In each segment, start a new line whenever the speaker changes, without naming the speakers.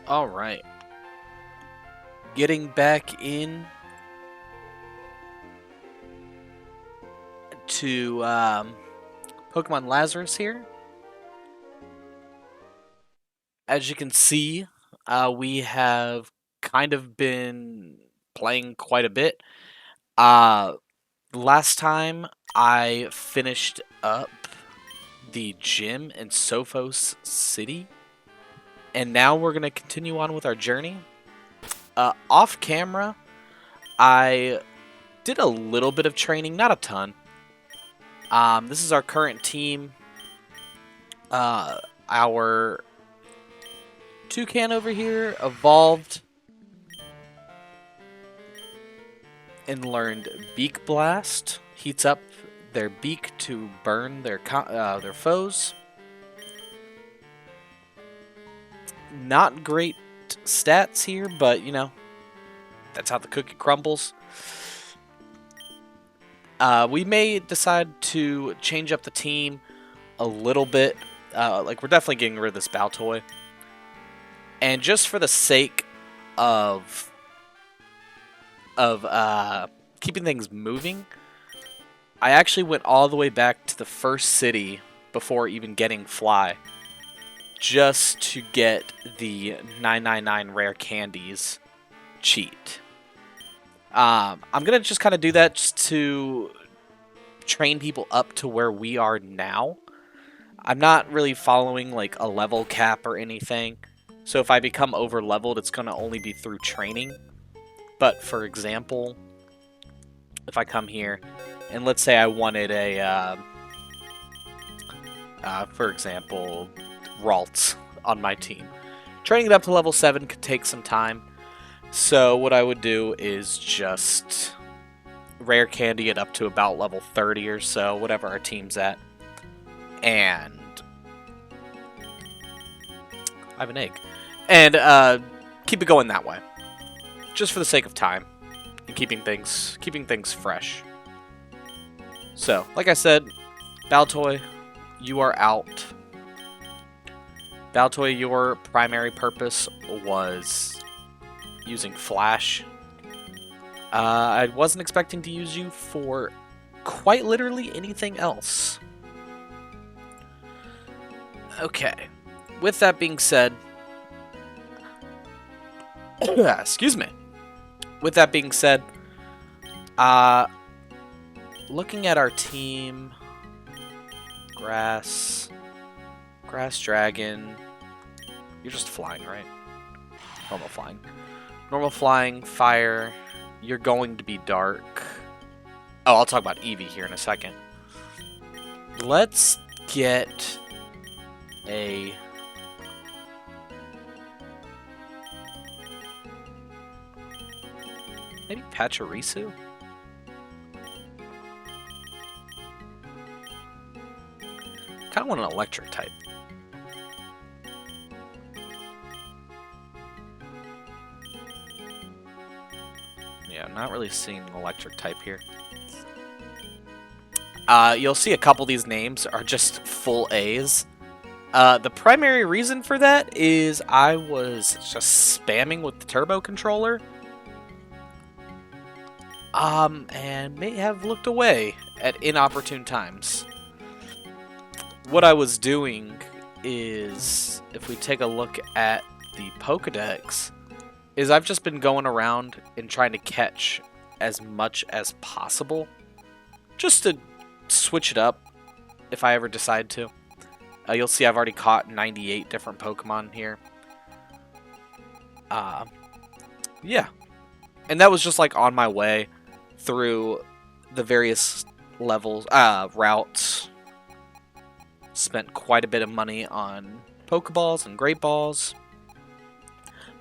All right. Getting back in to Pokemon Lazarus here. As you can see, we have kind of been playing quite a bit. Uh, Last time I finished up the gym in Sophos City, and now we're going to continue on with our journey. Off camera, I did a little bit of training, not a ton. This is our current team. Our toucan over here evolved and learned Beak Blast. Heats up their beak to burn their foes. Not great stats here, but you know that's how the cookie crumbles. We may decide to change up the team a little bit. Like we're definitely getting rid of this Baltoy, and just for the sake of keeping things moving, I actually went all the way back to the first city before even getting Fly, just to get the 999 rare candies cheat. I'm gonna just kind of do that just to train people up to where we are now. I'm not really following like a level cap or anything, so if I become over leveled, it's gonna only be through training. But for example, if I come here and let's say I wanted a, for example, Ralts on my team, training it up to level 7 could take some time. So what I would do is just rare candy it up to about level 30 or so, whatever our team's at. And I have an egg. And keep it going that way. Just for the sake of time and keeping things fresh. So, like I said, Baltoy, you are out. Baltoy, your primary purpose was using Flash. I wasn't expecting to use you for quite literally anything else. Okay. With that being said, excuse me. With that being said, looking at our team, Grass Dragon, you're just flying, right? Normal flying. Normal flying, fire, you're going to be dark. Oh, I'll talk about Eevee here in a second. Let's get a... maybe Pachirisu? Kind of want an electric type. Yeah, not really seeing an electric type here. You'll see a couple of these names are just full A's. The primary reason for that is I was just spamming with the turbo controller. And may have looked away at inopportune times. What I was doing is, if we take a look at the Pokedex, is I've just been going around and trying to catch as much as possible, just to switch it up if I ever decide to. You'll see I've already caught 98 different Pokemon here. Yeah. And that was just like on my way through the various levels, routes. Spent quite a bit of money on Pokeballs and Great Balls.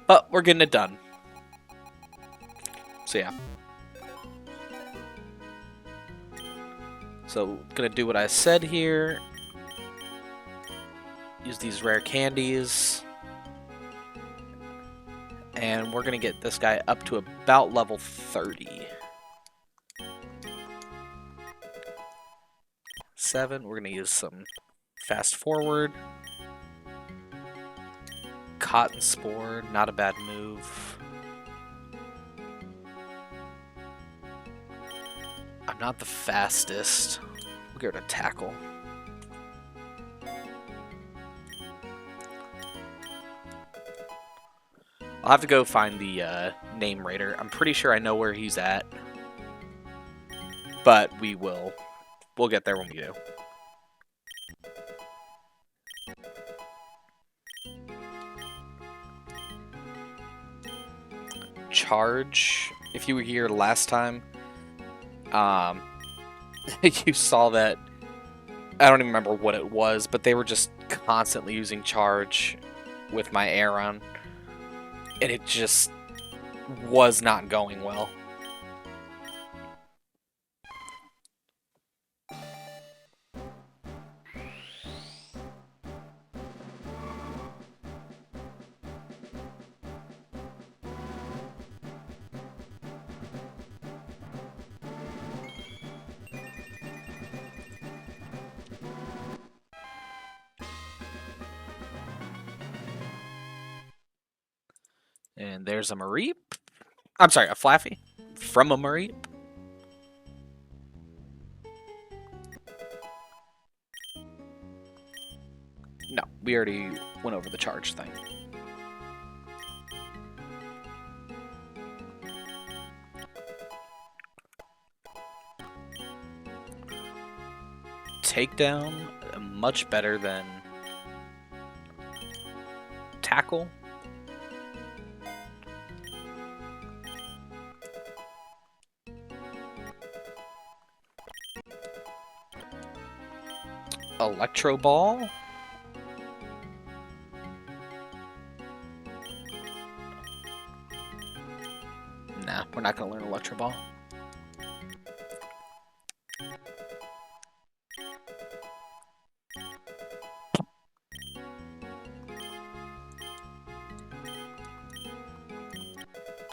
But we're getting it done. So yeah. So gonna do what I said here. Use these rare candies. And we're gonna get this guy up to about level 30. 7. We're gonna use some fast forward. Cotton Spore, not a bad move. I'm not the fastest. We'll go to Tackle. I'll have to go find the name raider. I'm pretty sure I know where he's at. But we'll get there when we do. Charge. If you were here last time, you saw that. I don't even remember what it was, but they were just constantly using charge with my Aeron, and it just was not going well. And there's a Mareep. I'm sorry, a Flaffy from a Mareep. No, we already went over the charge thing. Takedown, much better than Tackle. Electro Ball. Nah, we're not going to learn Electro Ball.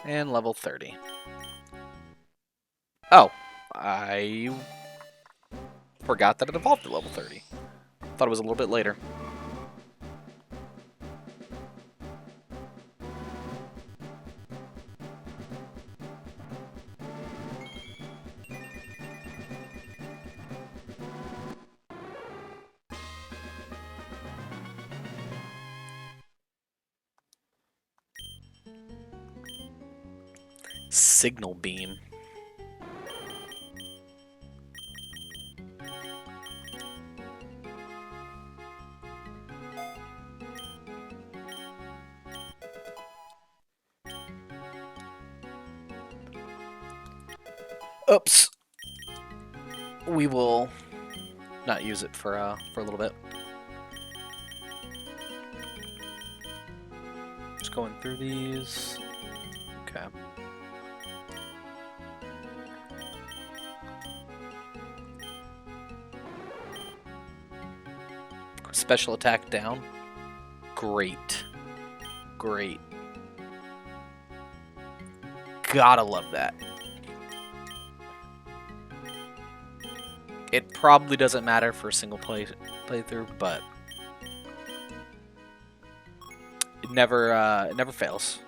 And level 30. Oh, I forgot that it evolved at level 30. Thought it was a little bit later. Signal Beam. Oops. We will not use it for a little bit. Just going through these. Okay. Special attack down. Great. Great. Gotta love that. It probably doesn't matter for a single playthrough, but it never fails.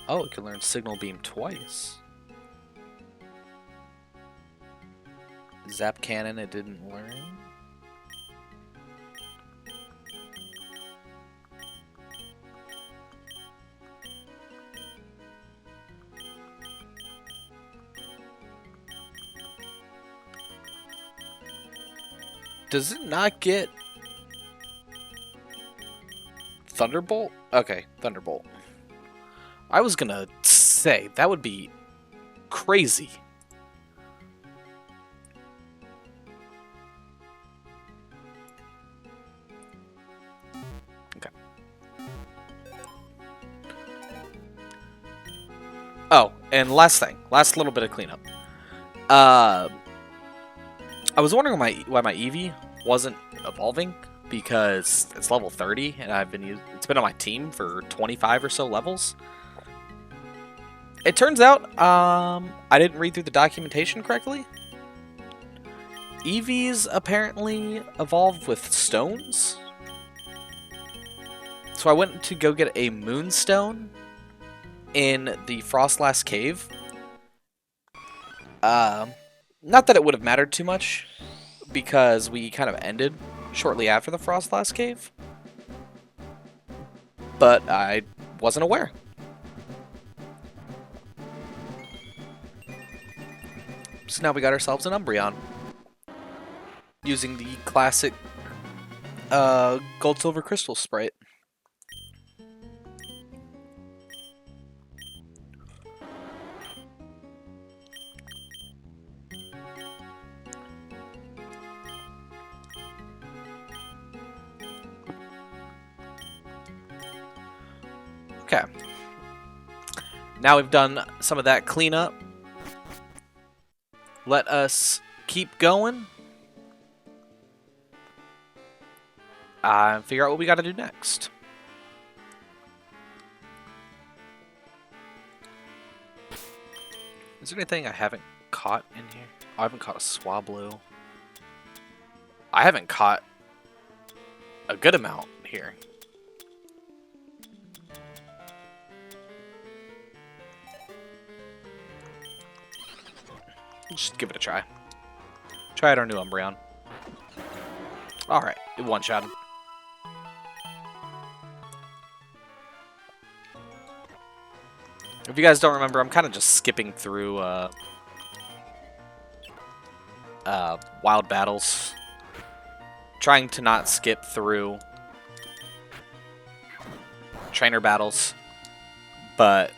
Oh, it can learn Signal Beam twice. Zap Cannon it didn't learn. Does it not get Thunderbolt? Okay, Thunderbolt. I was gonna say, that would be crazy. Okay. Oh, and last thing. Last little bit of cleanup. I was wondering why my Eevee wasn't evolving, because it's level 30 and it's been on my team for 25 or so levels. It turns out, I didn't read through the documentation correctly. Eevees apparently evolve with stones. So I went to go get a moonstone in the Frostlass Cave. Not that it would have mattered too much, because we kind of ended shortly after the Frostlass Cave. But I wasn't aware. So now we got ourselves an Umbreon. Using the classic Gold Silver Crystal Sprite. Okay. Now we've done some of that cleanup. Let us keep going. And figure out what we got to do next. Is there anything I haven't caught in here? Oh, I haven't caught a Swablu. I haven't caught a good amount here. Just give it a try. Try out our new Umbreon. Alright, it one-shot him. If you guys don't remember, I'm kind of just skipping through wild battles. Trying to not skip through trainer battles. But,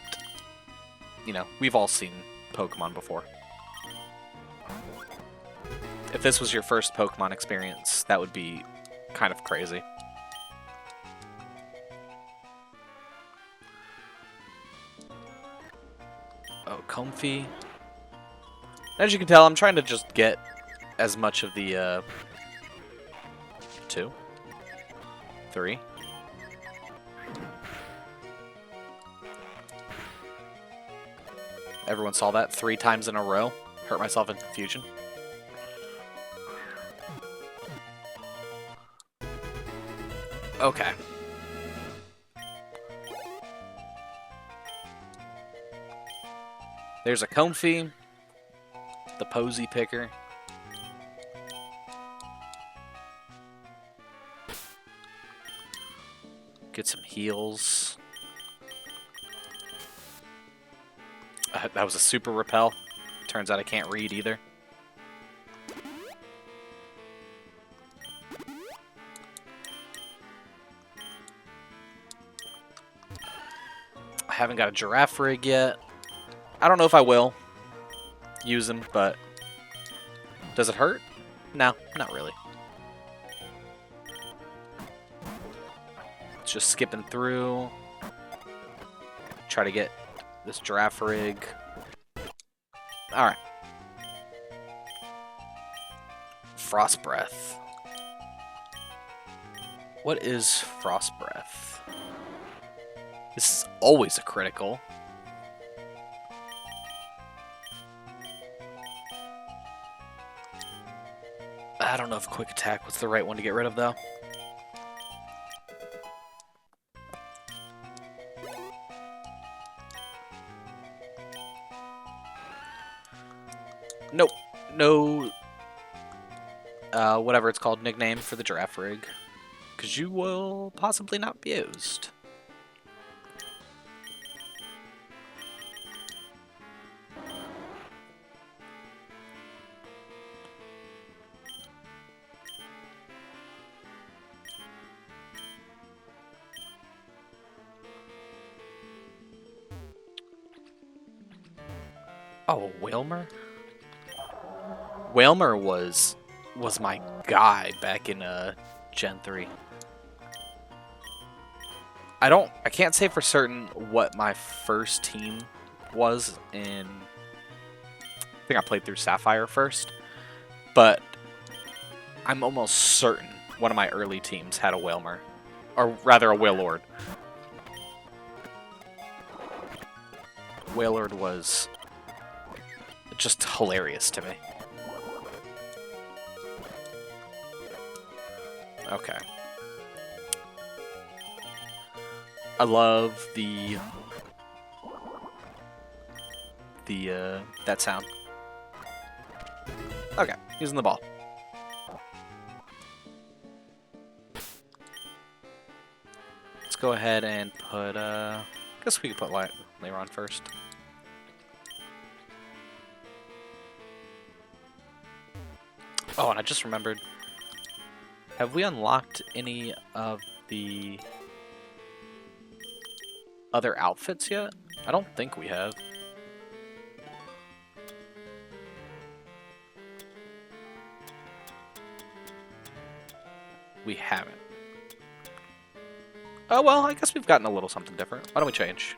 you know, we've all seen Pokemon before. If this was your first Pokemon experience, that would be kind of crazy. Oh, Comfey. As you can tell, I'm trying to just get as much of the, 2, 3. Everyone saw that 3 times in a row. Hurt myself in confusion. Okay. There's a Comfey, the Posy Picker. Get some heals. That was a Super Repel. Turns out I can't read either. I haven't got a Giraffe Rig yet. I don't know if I will use him, but does it hurt? No, not really. Just skipping through. Try to get this Giraffe Rig. Alright. Frost Breath. What is Frost Breath? This is always a critical. I don't know if Quick Attack was the right one to get rid of, though. Nope. No, whatever it's called, nickname for the Giraffe Rig. Because you will possibly not be used. Oh, Wailmer? Wailmer was my guy back in Gen 3. I can't say for certain what my first team was in. I think I played through Sapphire first, but I'm almost certain one of my early teams had a Wailmer, or rather a Wailord. Wailord was just hilarious to me. Okay. I love that sound. Okay, using the ball. Let's go ahead and put, I guess we could put Leiron first. Oh, and I just remembered. Have we unlocked any of the other outfits yet? I don't think we have. We haven't. Oh, well, I guess we've gotten a little something different. Why don't we change?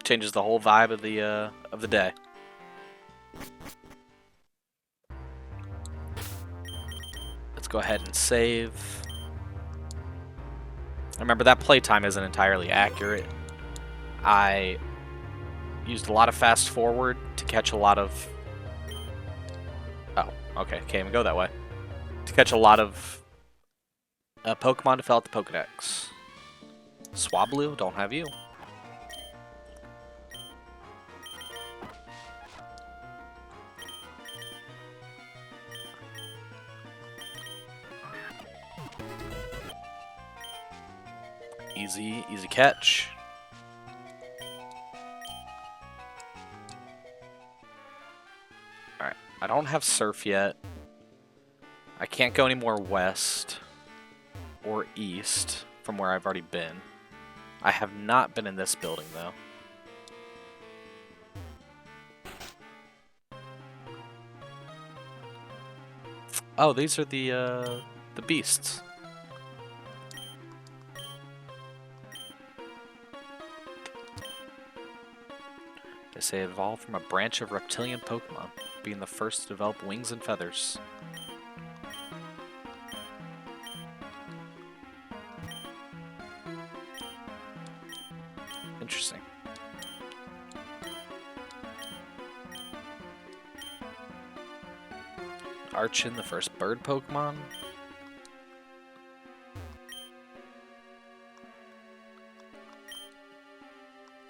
Changes the whole vibe of the day. Let's go ahead and save. Remember, that playtime isn't entirely accurate. I used a lot of fast forward to catch a lot of... Oh, okay, can't even go that way. To catch a lot of Pokemon to fill out the Pokedex. Swablu, don't have you. Easy catch. Alright, I don't have Surf yet. I can't go any more west or east from where I've already been. I have not been in this building, though. Oh, these are the beasts. They say it evolved from a branch of reptilian Pokemon, being the first to develop wings and feathers. Interesting. Archon, the first bird Pokemon.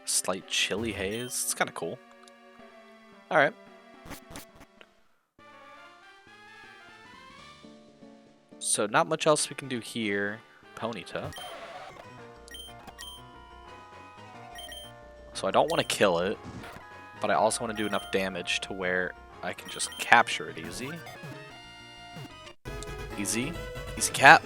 Slight chilly haze. It's kind of cool. Alright. So not much else we can do here. Ponyta. So I don't want to kill it, but I also want to do enough damage to where I can just capture it easy. Easy cap.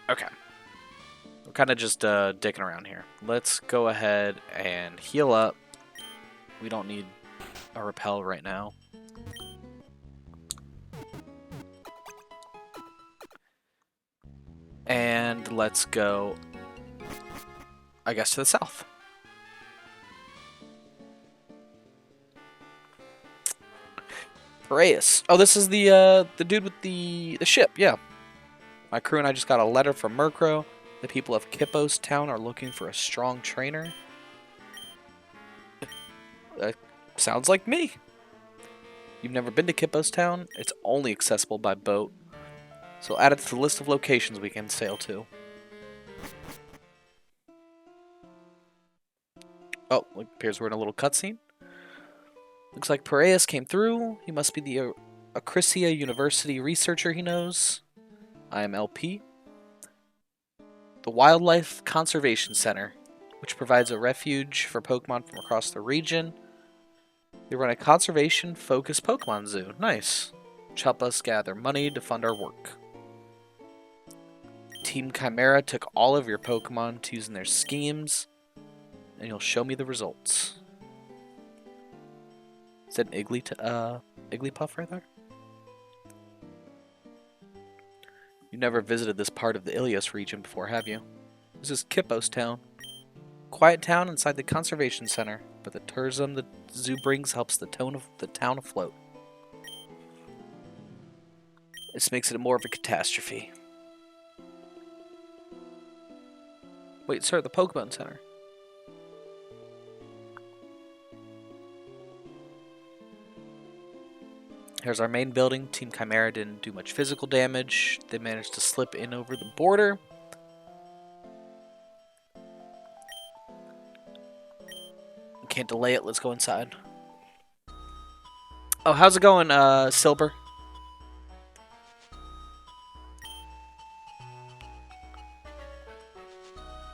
Okay. We're kind of just dicking around here. Let's go ahead and heal up. We don't need a repel right now. And let's go, I guess, to the south. Piraeus. Oh, this is the dude with the ship, yeah. My crew and I just got a letter from Murkrow. The people of Kippos Town are looking for a strong trainer. That sounds like me. You've never been to Kippos Town? It's only accessible by boat. So add it to the list of locations we can sail to. Oh, it appears we're in a little cutscene. Looks like Piraeus came through. He must be the Acrisia University researcher he knows. I am LP. The Wildlife Conservation Center, which provides a refuge for Pokemon from across the region. They run a conservation-focused Pokemon zoo. Nice. Which help us gather money to fund our work. Team Chimera took all of your Pokemon to using their schemes, and you'll show me the results. Is that an Igglypuff right there? You've never visited this part of the Ilios region before, have you? This is Kippos Town. Quiet town inside the Conservation Center. but the tourism the zoo brings helps the town afloat. This makes it more of a catastrophe. Wait, sir, the Pokemon Center. Here's our main building. Team Chimera didn't do much physical damage. They managed to slip in over the border. Can't delay it. Let's go inside. Oh, how's it going, Silver?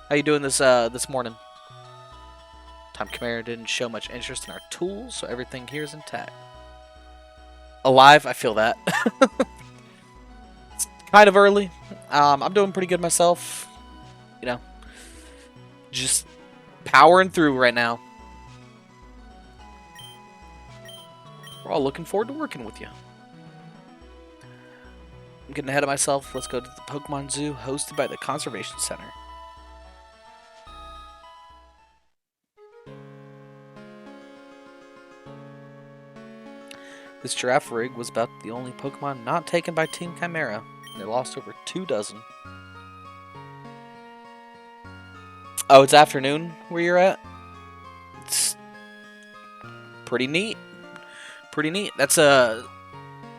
How you doing this morning? Tom Chimera didn't show much interest in our tools, so everything here is intact. Alive, I feel that. It's kind of early. I'm doing pretty good myself. You know, just powering through right now. We're all looking forward to working with you. I'm getting ahead of myself. Let's go to the Pokemon Zoo hosted by the Conservation Center. This giraffe rig was about the only Pokemon not taken by Team Chimera. They lost over 2 dozen. Oh, it's afternoon where you're at? It's pretty neat. Pretty neat. That's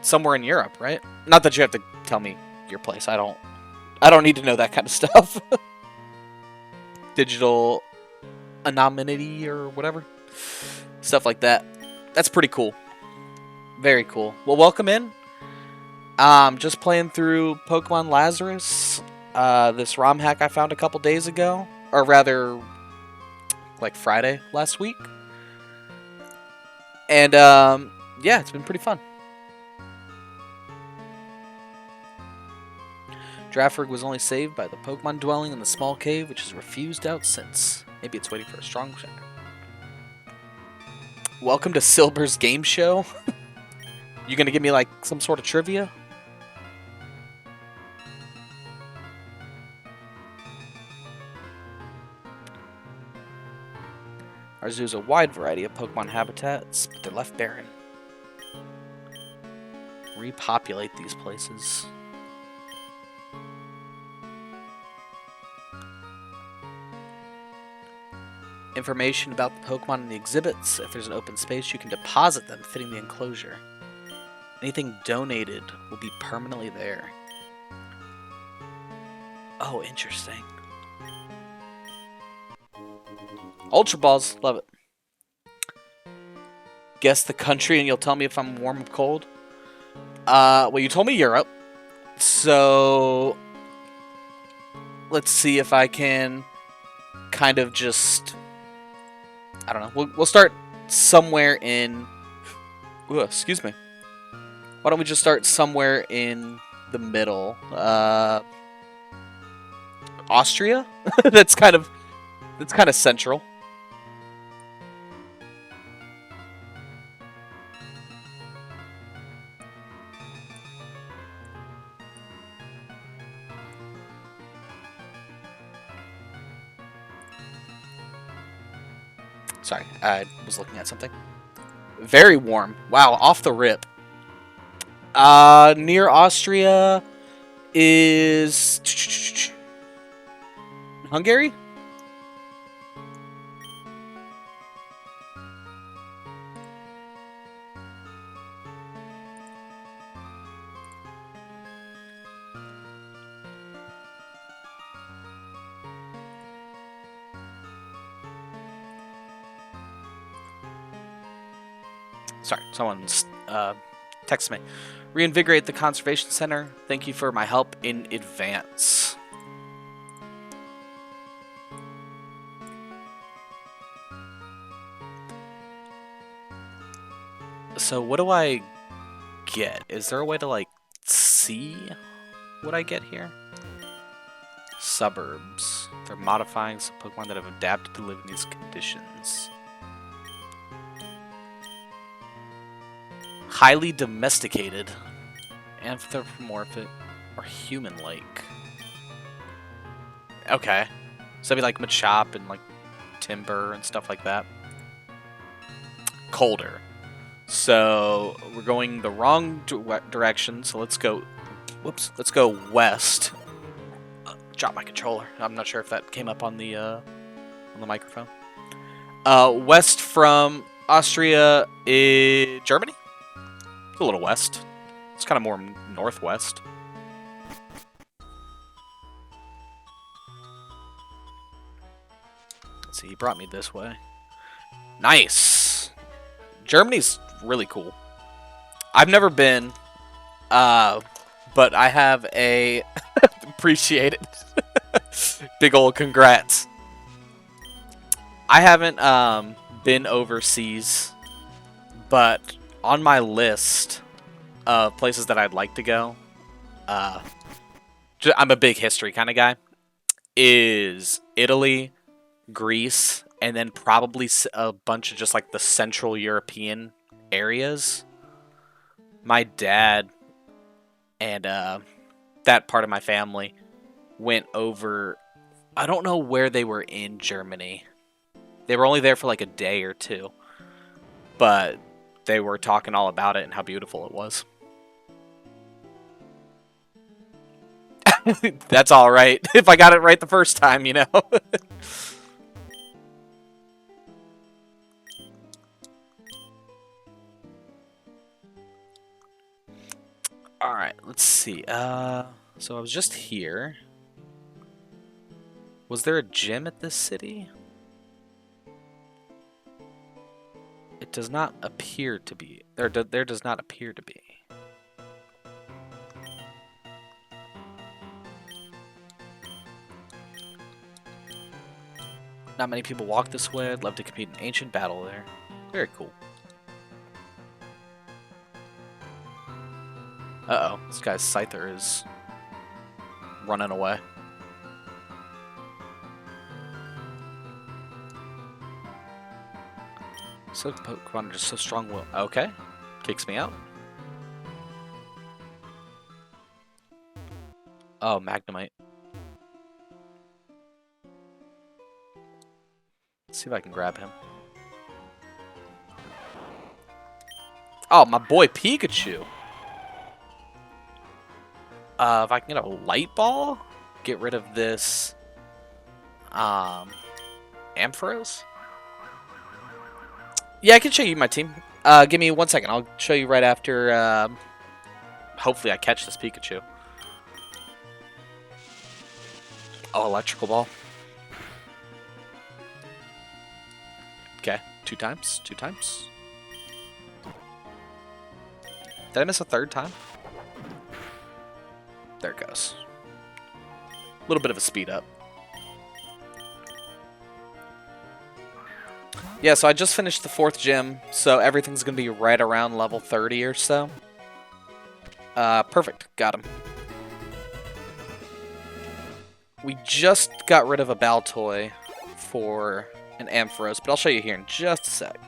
somewhere in Europe, right? Not that you have to tell me your place. I don't need to know that kind of stuff. Digital anonymity or whatever. Stuff like that. That's pretty cool. Very cool. Well, welcome in. Just playing through Pokemon Lazarus. This ROM hack I found a couple days ago. Or rather, like Friday last week. And, yeah, it's been pretty fun. Giraffe was only saved by the Pokemon dwelling in the small cave, which has refused out since. Maybe it's waiting for a strong trainer. Welcome to Silver's game show. You gonna give me like some sort of trivia? Our zoo has a wide variety of Pokemon habitats, but they're left barren. Repopulate these places. Information about the Pokemon in the exhibits. If there's an open space, you can deposit them fitting the enclosure. Anything donated will be permanently there. Oh, interesting. Ultra Balls, love it. Guess the country and you'll tell me if I'm warm or cold. Well, you told me Europe. So, let's see if I can kind of just... I don't know. We'll start somewhere in... Ooh, excuse me. Why don't we just start somewhere in the middle? Austria? That's kind of central. Sorry, I was looking at something. Very warm. Wow, off the rip. Near Austria is Hungary? Sorry, someone's texted me. Reinvigorate the Conservation Center. Thank you for my help in advance. So what do I get? Is there a way to, like, see what I get here? Suburbs. They're modifying some Pokemon that have adapted to live in these conditions. Highly domesticated. Anthropomorphic. Or human-like. Okay. So that'd be like Machop and like Timber and stuff like that. colder. So we're going the wrong direction. So let's go. Whoops. Let's go west. Drop my controller. I'm not sure if that came up on the microphone. West from Austria is Germany. It's a little west. It's kind of more northwest. Let's see. He brought me this way. Nice. Germany's really cool. I've never been, but I have a appreciate it. Big old congrats. I haven't been overseas, but on my list of places that I'd like to go, I'm a big history kind of guy, is Italy, Greece, and then probably a bunch of just like the Central European areas. My dad and that part of my family went over. I don't know where they were in Germany. They were only there for like a day or two, but they were talking all about it and how beautiful it was. That's all right if I got it right the first time, you know. All right, let's see. So I was just here. Was there a gym at this city? It does not appear to be. There does not appear to be. Not many people walk this way. I'd love to compete in ancient battle there. Very cool. Uh-oh. This guy's Scyther is running away. So Pokemon are just so strong-willed. Okay. Kicks me out. Oh, Magnemite. Let's see if I can grab him. Oh, my boy Pikachu. If I can get a Light Ball, get rid of this Ampharos. Yeah, I can show you my team. Give me 1 second. I'll show you right after. Hopefully, I catch this Pikachu. Oh, Electrical Ball. Okay, 2 times. 2 times. Did I miss a 3rd time? There it goes. A little bit of a speed up. Yeah, so I just finished the 4th gym, so everything's going to be right around level 30 or so. Perfect. Got him. We just got rid of a Baltoy for an Ampharos, but I'll show you here in just a sec.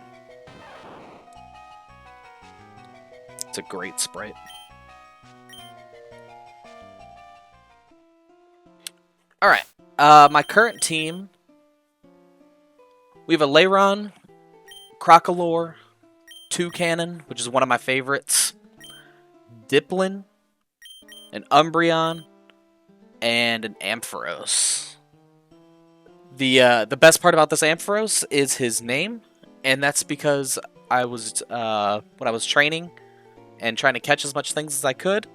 It's a great sprite. Alright, my current team, we have a Lairon, Crocolore, Toucannon, which is one of my favorites, Diplin, an Umbreon, and an Ampharos. The best part about this Ampharos is his name, and that's because I was when I was training and trying to catch as much things as I could,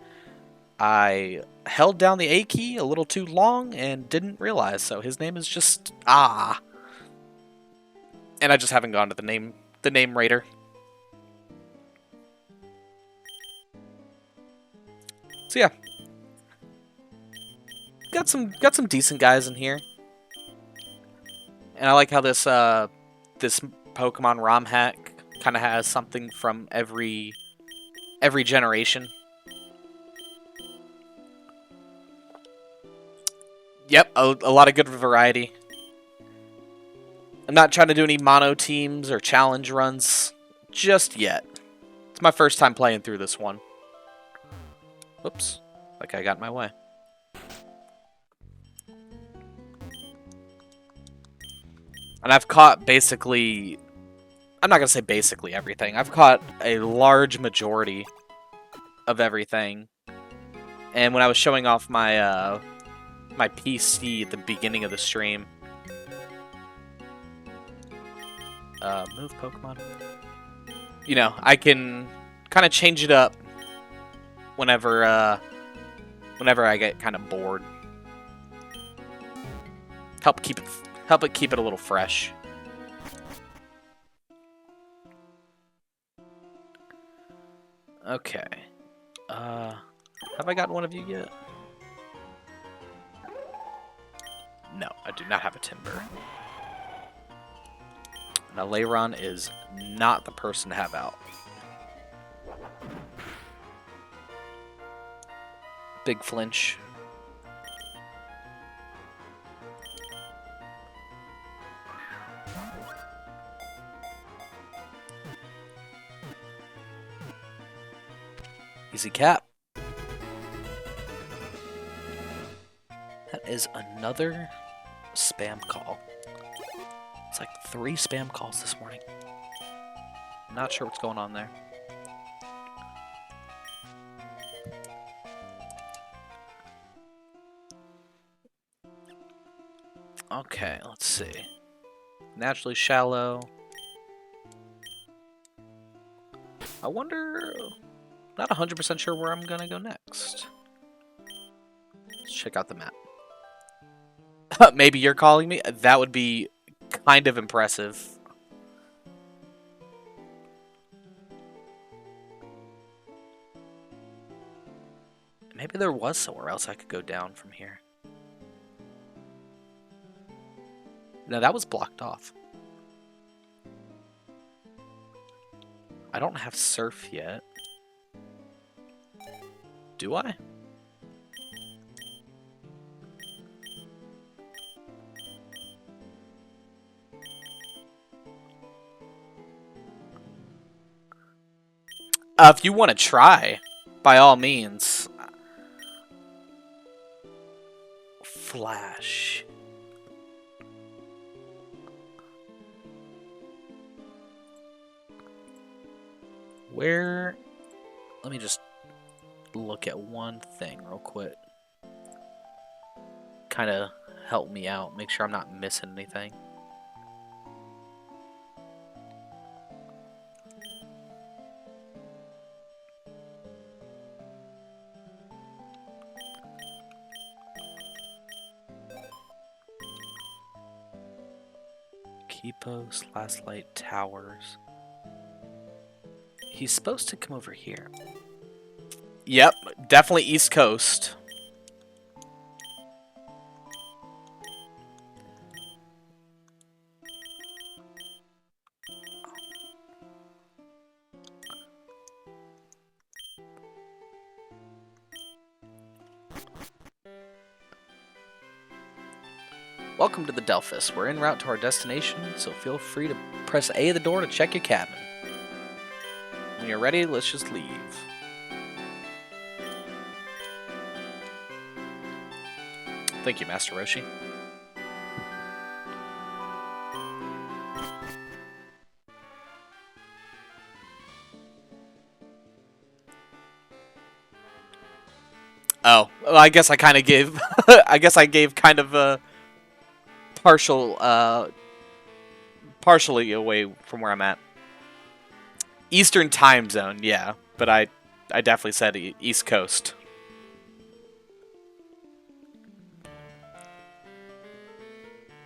I held down the A key a little too long and didn't realize, so his name is just Ah. And I just haven't gone to the name raider. So yeah. Got some decent guys in here. And I like how this this Pokemon ROM hack kind of has something from every generation. Yep, a lot of good variety. I'm not trying to do any mono teams or challenge runs just yet. It's my first time playing through this one. Whoops, like I got in my way. And I've caught basically I'm not gonna say basically everything. I've caught a large majority of everything. And when I was showing off my my PC at the beginning of the stream, move Pokemon. You know, I can kind of change it up whenever whenever I get kind of bored. Help it keep it a little fresh. Okay. Have I gotten one of you yet? No, I do not have a Timber. Now, Leiron is not the person to have out. Big flinch. Easy cap. That is another spam call. It's like 3 spam calls this morning. Not sure what's going on there. Okay, let's see. Naturally shallow. I wonder... Not 100% sure where I'm gonna go next. Let's check out the map. Maybe you're calling me? That would be kind of impressive. Maybe there was somewhere else I could go down from here. No, that was blocked off. I don't have surf yet. Do I? If you want to try, by all means. Flash. Where... Let me just look at one thing real quick. Kind of help me out. Make sure I'm not missing anything. Post, Last Light Towers. He's supposed to come over here. Yep, definitely East Coast. Welcome to the Delphus. We're en route to our destination, so feel free to press A at the door to check your cabin. When you're ready, let's just leave. Thank you, Master Roshi. Oh, well, I guess I kind of gave... I guess I gave kind of a... partially away from where I'm at. Eastern time zone, yeah, but I definitely said East Coast.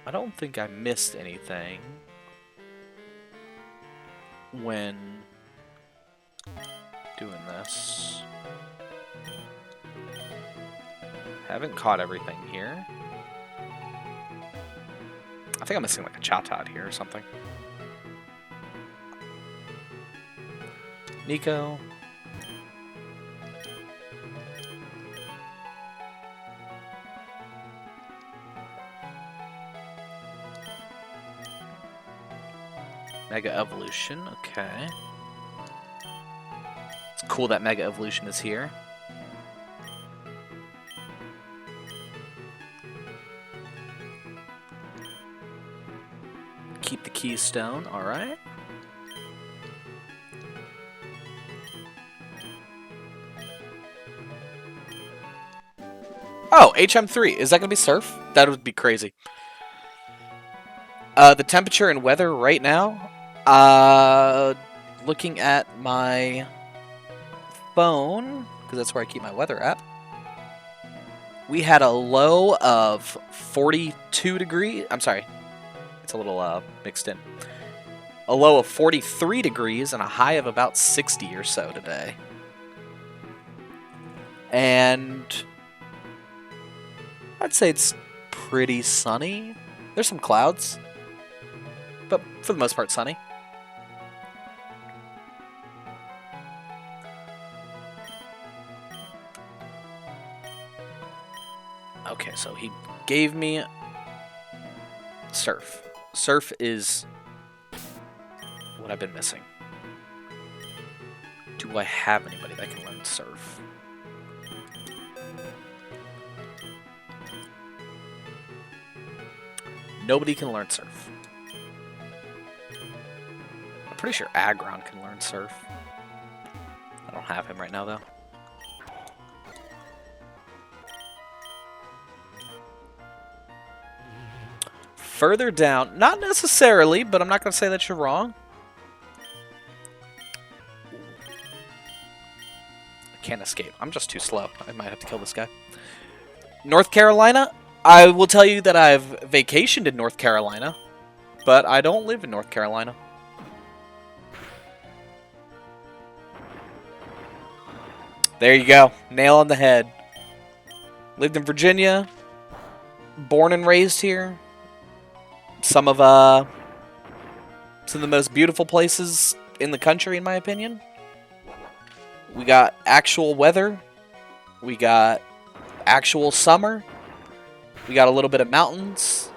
I don't think I missed anything when doing this. Haven't caught everything here. I think I'm missing like a Chatot here or something. Nico. Mega Evolution, okay. It's cool that Mega Evolution is here. Keep the Keystone, alright. Oh, HM3. Is that going to be surf? That would be crazy. The temperature and weather right now. Looking at my phone, because that's where I keep my weather app. We had a low of 42 degrees. I'm sorry. It's a little mixed in. A low of 43 degrees and a high of about 60 or so today. And I'd say it's pretty sunny. There's some clouds, but for the most part sunny. Okay, so he gave me surf. Surf is what I've been missing. Do I have anybody that can learn surf? Nobody can learn surf. I'm pretty sure Agron can learn surf. I don't have him right now, though. Further down, not necessarily, but I'm not going to say that you're wrong. I can't escape. I'm just too slow. I might have to kill this guy. North Carolina? I will tell you that I've vacationed in North Carolina, but I don't live in North Carolina. There you go. Nail on the head. Lived in Virginia. Born and raised here. Some of the most beautiful places in the country, in my opinion. We got actual weather. We got actual summer. We got a little bit of mountains.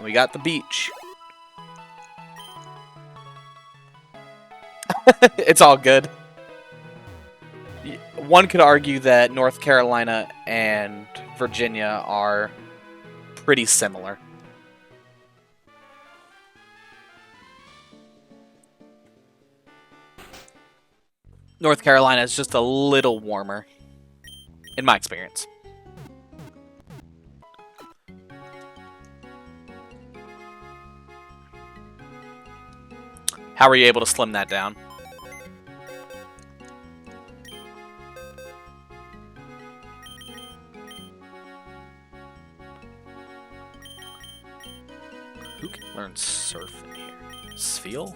We got the beach. It's all good. One could argue that North Carolina and Virginia are pretty similar. North Carolina is just a little warmer, in my experience. How were you able to slim that down? Who can learn surf in here? Seal?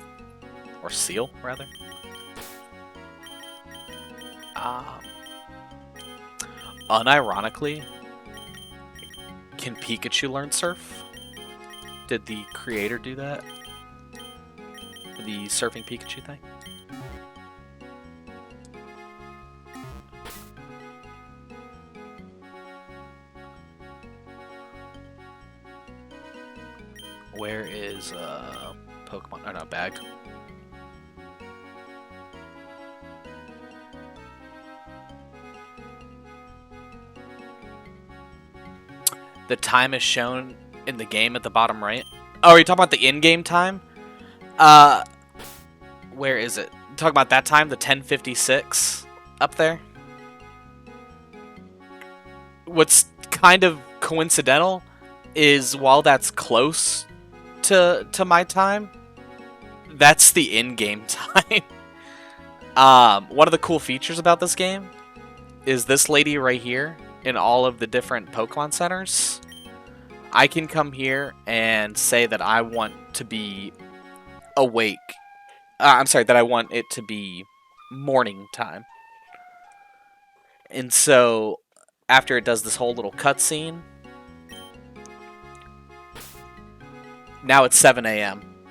Or seal, rather? Unironically, can Pikachu learn surf? Did the creator do that? The surfing Pikachu thing? Where is Pokemon? Oh no, bag. The time is shown in the game at the bottom right. Oh, are you talking about the in-game time? Where is it? You talking about that time, the 10:56 up there? What's kind of coincidental is while that's close to my time, that's the in-game time. One of the cool features about this game is this lady right here in all of the different Pokemon centers. I can come here and say that I want to be awake. I'm sorry, that I want it to be morning time. And so, after it does this whole little cutscene, now it's 7 a.m.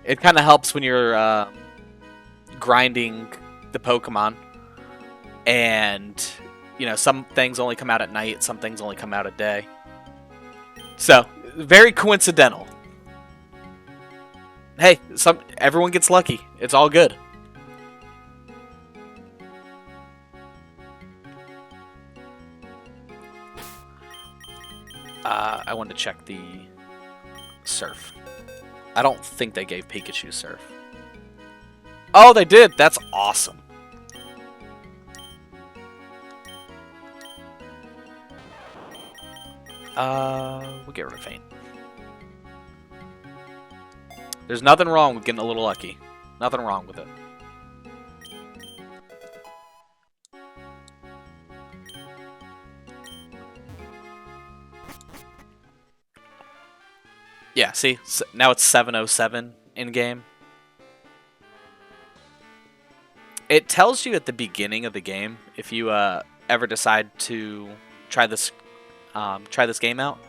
It kind of helps when you're grinding the Pokemon. And, you know, some things only come out at night, some things only come out at day. So, very coincidental. Hey, everyone gets lucky. It's all good. I wanted to check the surf. I don't think they gave Pikachu surf. Oh, they did! That's awesome. We'll get rid of faint. There's nothing wrong with getting a little lucky. Nothing wrong with it. Yeah, see? Now it's 7:07 in-game. It tells you at the beginning of the game if you ever decide to try this game out.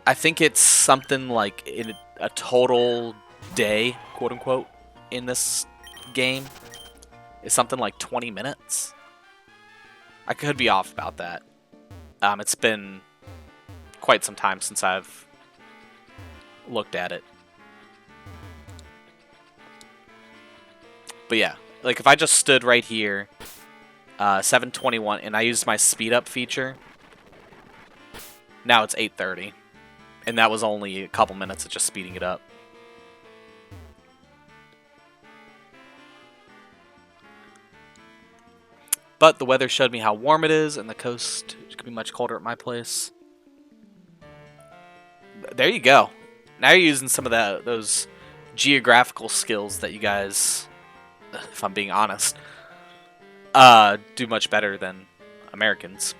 I think it's something like in a total day, quote unquote, in this game is something like 20 minutes. I could be off about that. It's been quite some time since I've looked at it. But yeah, like if I just stood right here, 7:21, and I used my speed up feature, now it's 8:30. And that was only a couple minutes of just speeding it up. But the weather showed me how warm it is, and the coast could be much colder at my place. There you go. Now you're using some of those geographical skills that you guys, if I'm being honest, do much better than Americans.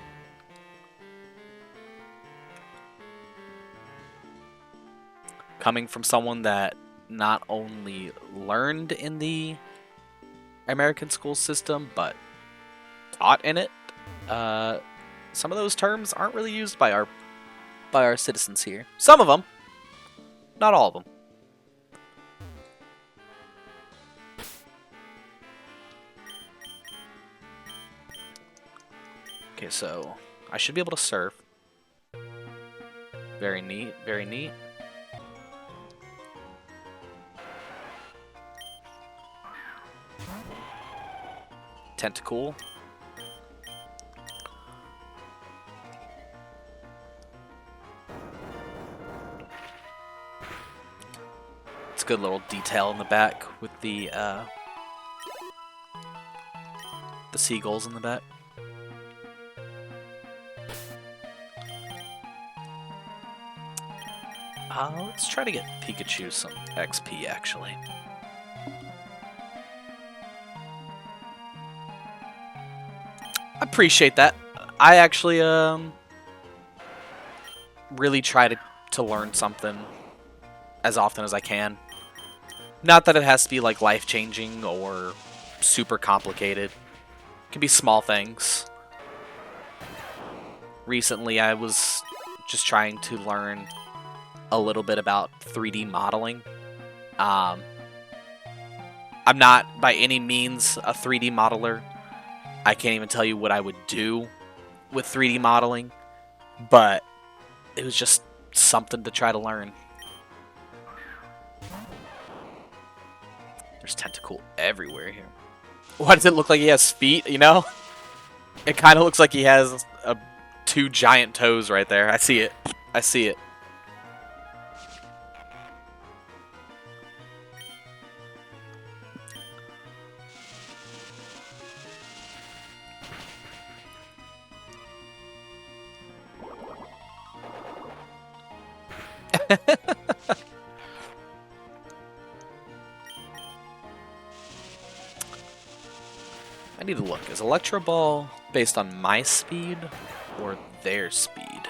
Coming from someone that not only learned in the American school system, but taught in it, some of those terms aren't really used by our citizens here. Some of them, not all of them. Okay, so I should be able to surf. Very neat, very neat. Tentacle. It's a good little detail in the back with the seagulls in the back. Let's try to get Pikachu some XP, actually. I appreciate that. I actually really try to learn something as often as I can. Not that it has to be like life-changing or super complicated. It can be small things. Recently I was just trying to learn a little bit about 3D modeling. I'm not by any means a 3D modeler. I can't even tell you what I would do with 3D modeling, but it was just something to try to learn. There's tentacle everywhere here. Why does it look like he has feet, you know? It kind of looks like he has two giant toes right there. I see it. I see it. I need to look. Is Electro Ball based on my speed or their speed?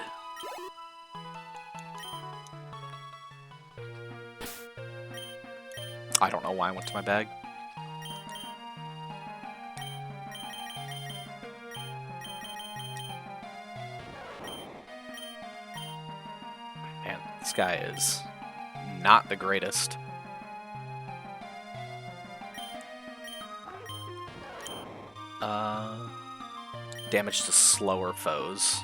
I don't know why I went to my bag. Man, this guy is not the greatest. Damage to slower foes.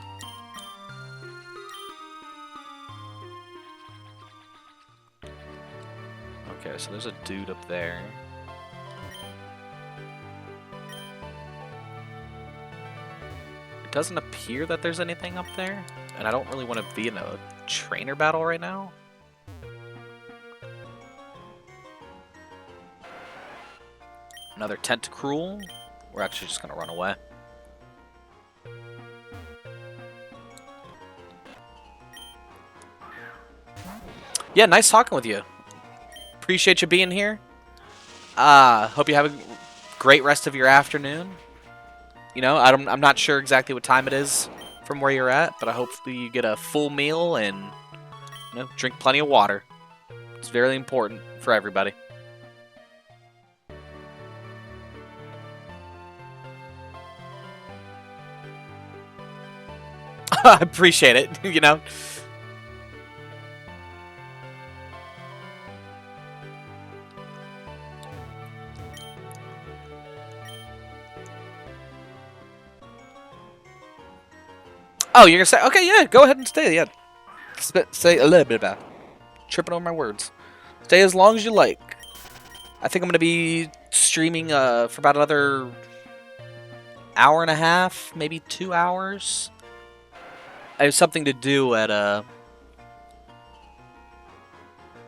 Okay, so there's a dude up there. It doesn't appear that there's anything up there, and I don't really want to be in a trainer battle right now. Another Tentacruel. We're actually just gonna run away. Yeah, nice talking with you. Appreciate you being here. Hope you have a great rest of your afternoon. You know, I'm not sure exactly what time it is from where you're at, but I hope you get a full meal and drink plenty of water. It's very important for everybody. I appreciate it, you know. Oh, you're gonna say, okay, yeah, go ahead and stay. Yeah, say a little bit about it. Tripping over my words. Stay as long as you like. I think I'm gonna be streaming for about another hour and a half, maybe 2 hours. I have something to do at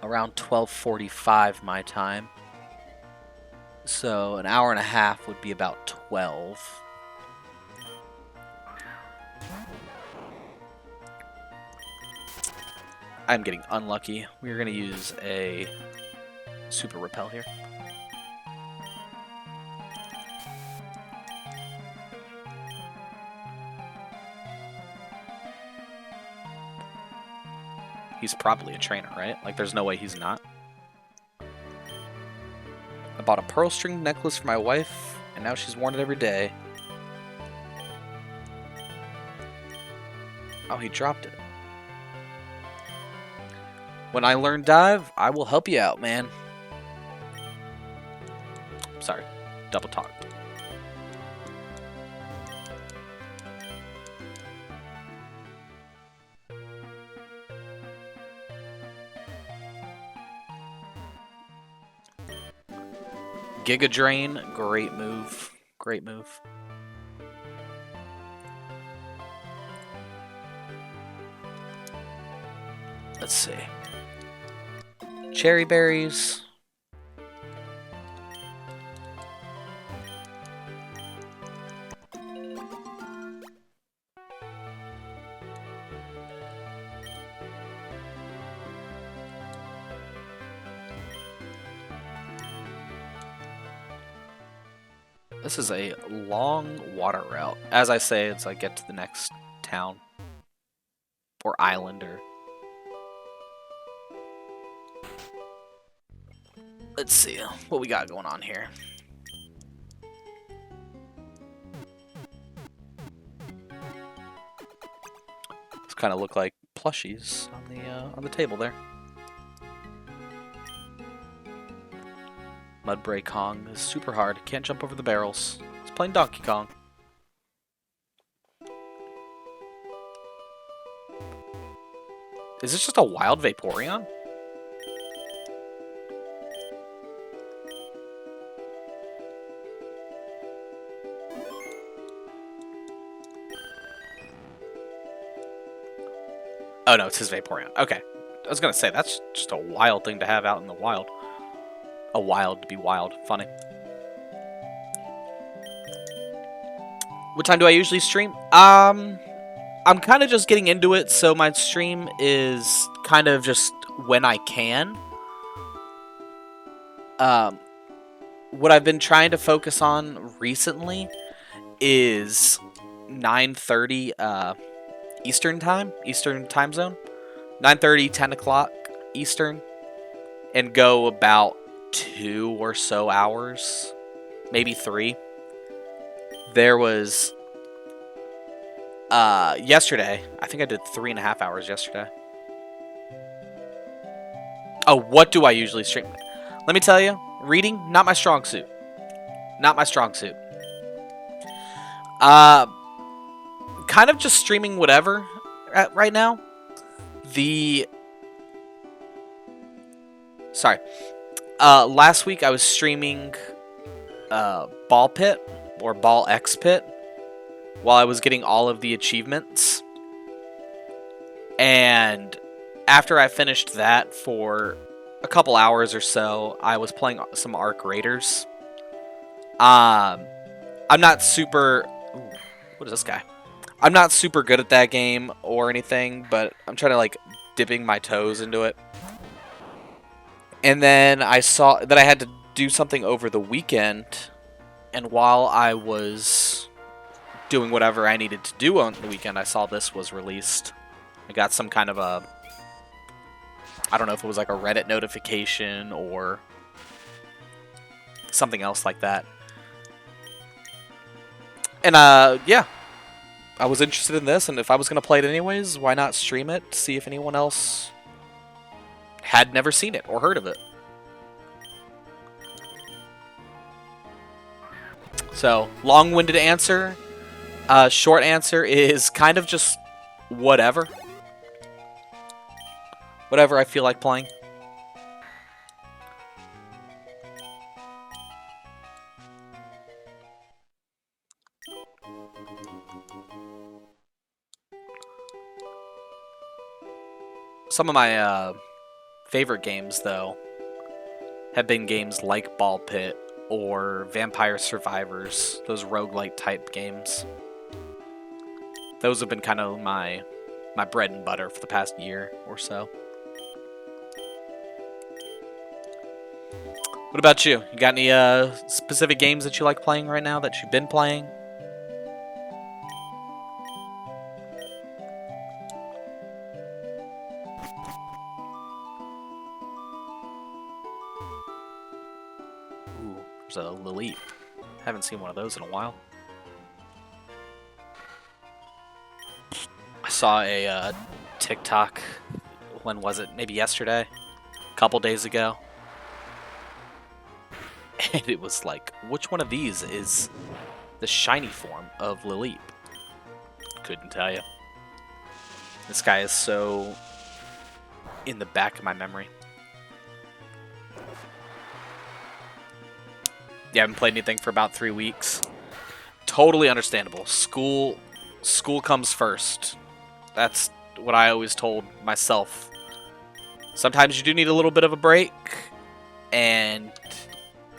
around 12:45 my time. So an hour and a half would be about 12. I'm getting unlucky. We're going to use a super repel here. He's probably a trainer, right? Like, there's no way he's not. I bought a pearl string necklace for my wife, and now she's worn it every day. Oh, he dropped it. When I learn dive, I will help you out, man. Sorry, double talk. Giga Drain, great move. Great move. Let's see. Cherry berries. This is a long water route. As I say, as I get to the next town. Or island, or... Let's see what we got going on here. These kind of look like plushies on the table there. Mudbray Kong is super hard. Can't jump over the barrels. It's playing Donkey Kong. Is this just a wild Vaporeon? Oh no, it's his Vaporeon. Okay. I was gonna say, that's just a wild thing to have out in the wild. A wild to be wild. Funny. What time do I usually stream? I'm kind of just getting into it, so my stream is kind of just when I can. What I've been trying to focus on recently is 9:30 Eastern time zone. 9:30, 10 o'clock Eastern, and go about 2 or so hours, maybe 3. There was yesterday, I think I did 3.5 hours yesterday. Oh, what do I usually stream? Let me tell you, reading, not my strong suit. Not my strong suit. Kind of just streaming whatever right now. Sorry. Last week I was streaming Ball Pit, or Ball X Pit, while I was getting all of the achievements. And after I finished that for a couple hours or so, I was playing some Arc Raiders. I'm not super... Ooh, what is this guy? I'm not super good at that game or anything, but I'm trying to, like, dipping my toes into it. And then I saw that I had to do something over the weekend, and while I was doing whatever I needed to do on the weekend, I saw this was released. I got some kind of a, I don't know if it was like a Reddit notification or something else like that. And yeah, I was interested in this, and if I was going to play it anyways, why not stream it, see if anyone else had never seen it or heard of it. So, long-winded answer. Short answer is kind of just whatever. Whatever I feel like playing. Some of my favorite games, though, have been games like Ball Pit or Vampire Survivors, those roguelite type games. Those have been kind of my bread and butter for the past year or so. What about you? You got any specific games that you like playing right now that you've been playing? Ooh, there's a Lilith. Haven't seen one of those in a while. I saw a TikTok, when was it? Maybe yesterday? A couple days ago. And it was like, which one of these is the shiny form of Lilith? Couldn't tell you. This guy is so in the back of my memory. Yeah, I haven't played anything for about 3 weeks. Totally understandable. School comes first. That's what I always told myself. Sometimes you do need a little bit of a break, and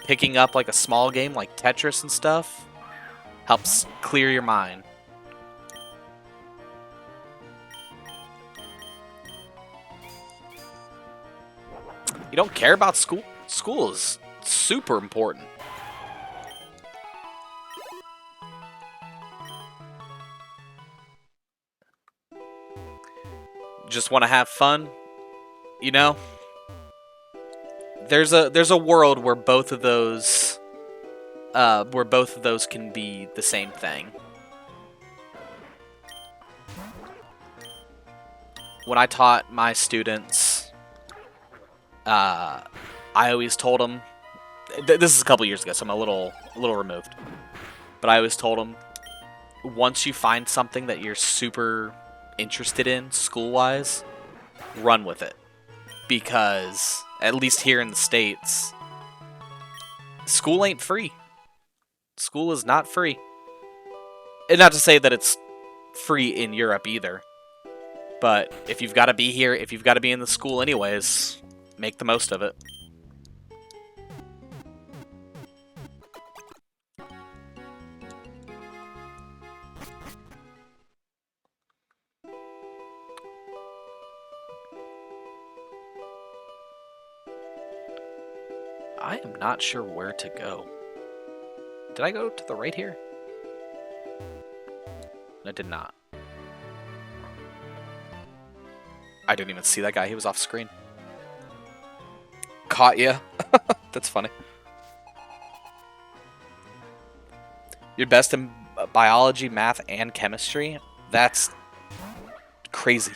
picking up like a small game like Tetris and stuff helps clear your mind. You don't care about school? School is super important. Just want to have fun, you know? There's a world where both of those can be the same thing. When I taught my students, I always told them, this is a couple years ago, so I'm a little removed, but I always told them, once you find something that you're super interested in school-wise, run with it, because at least here in the States, school ain't free. School is not free. And not to say that it's free in Europe either, but if you've got to be here, if you've got to be in the school anyways, make the most of it. I am not sure where to go. Did I go to the right here? I did not. I didn't even see that guy. He was off screen. Caught ya. That's funny. You're best in biology, math, and chemistry? That's crazy.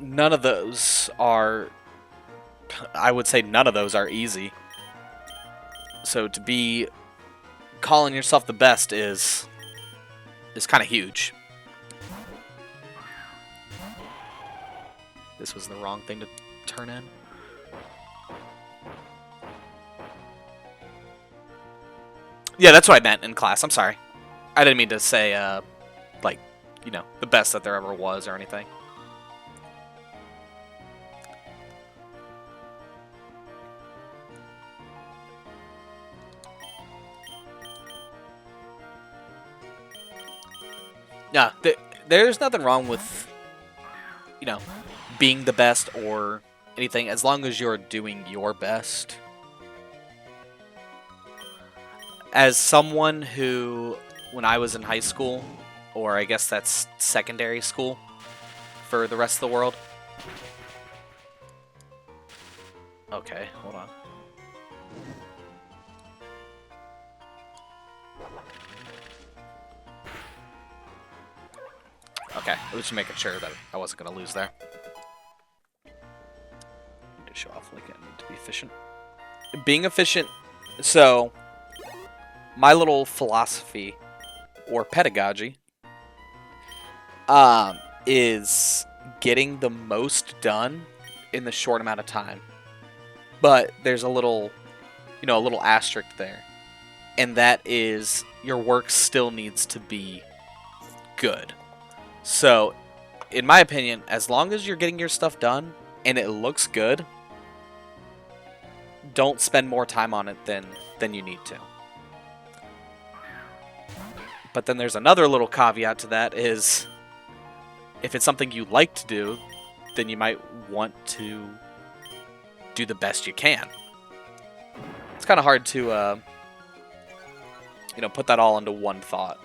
None of those are... I would say none of those are easy. So to be calling yourself the best is kind of huge. This was the wrong thing to turn in. Yeah, that's what I meant in class. I'm sorry. I didn't mean to say, like, you know, the best that there ever was or anything. Yeah, there's nothing wrong with you know, being the best or anything, as long as you're doing your best. As someone who, when I was in high school, or I guess that's secondary school for the rest of the world. Okay, hold on. Okay, I was just making sure that I wasn't going to lose there. Need to show off like I need to be efficient. Being efficient, so my little philosophy or pedagogy is getting the most done in the short amount of time. But there's a little, a little asterisk there. And that is your work still needs to be good. So, in my opinion, as long as you're getting your stuff done and it looks good, don't spend more time on it than you need to. But then there's another little caveat to that is if it's something you like to do, then you might want to do the best you can. It's kind of hard to, put that all into one thought.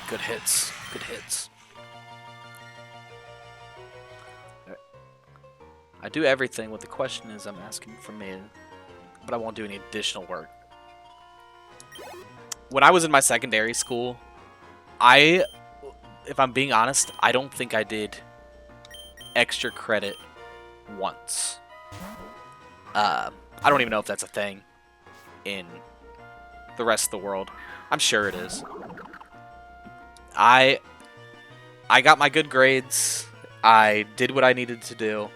Good hits. Good hits. I do everything. What the question is I'm asking from me, but I won't do any additional work. When I was in my secondary school, if I'm being honest, I don't think I did extra credit once. I don't even know if that's a thing in the rest of the world. I'm sure it is. I got my good grades. I did what I needed to do,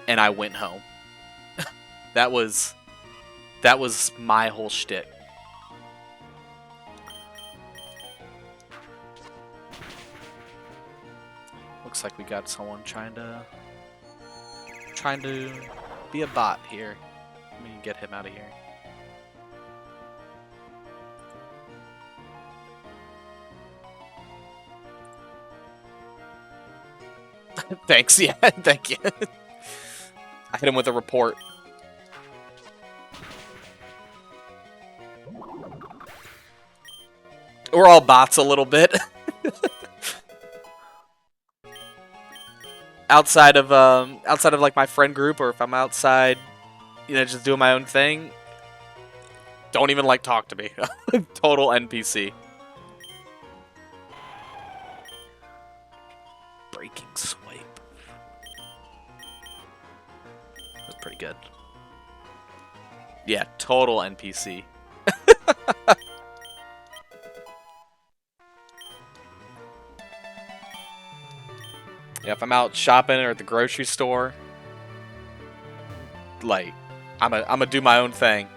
and I went home. That was my whole shtick. Looks like we got someone trying to be a bot here. Let me get him out of here. Thanks, yeah, thank you. I hit him with a report. We're all bots a little bit. outside of like my friend group, or if I'm outside, just doing my own thing, don't even talk to me. Total NPC. Breaking swipe. That's pretty good. Yeah, total NPC. Yeah, if I'm out shopping or at the grocery store, I'm a do my own thing.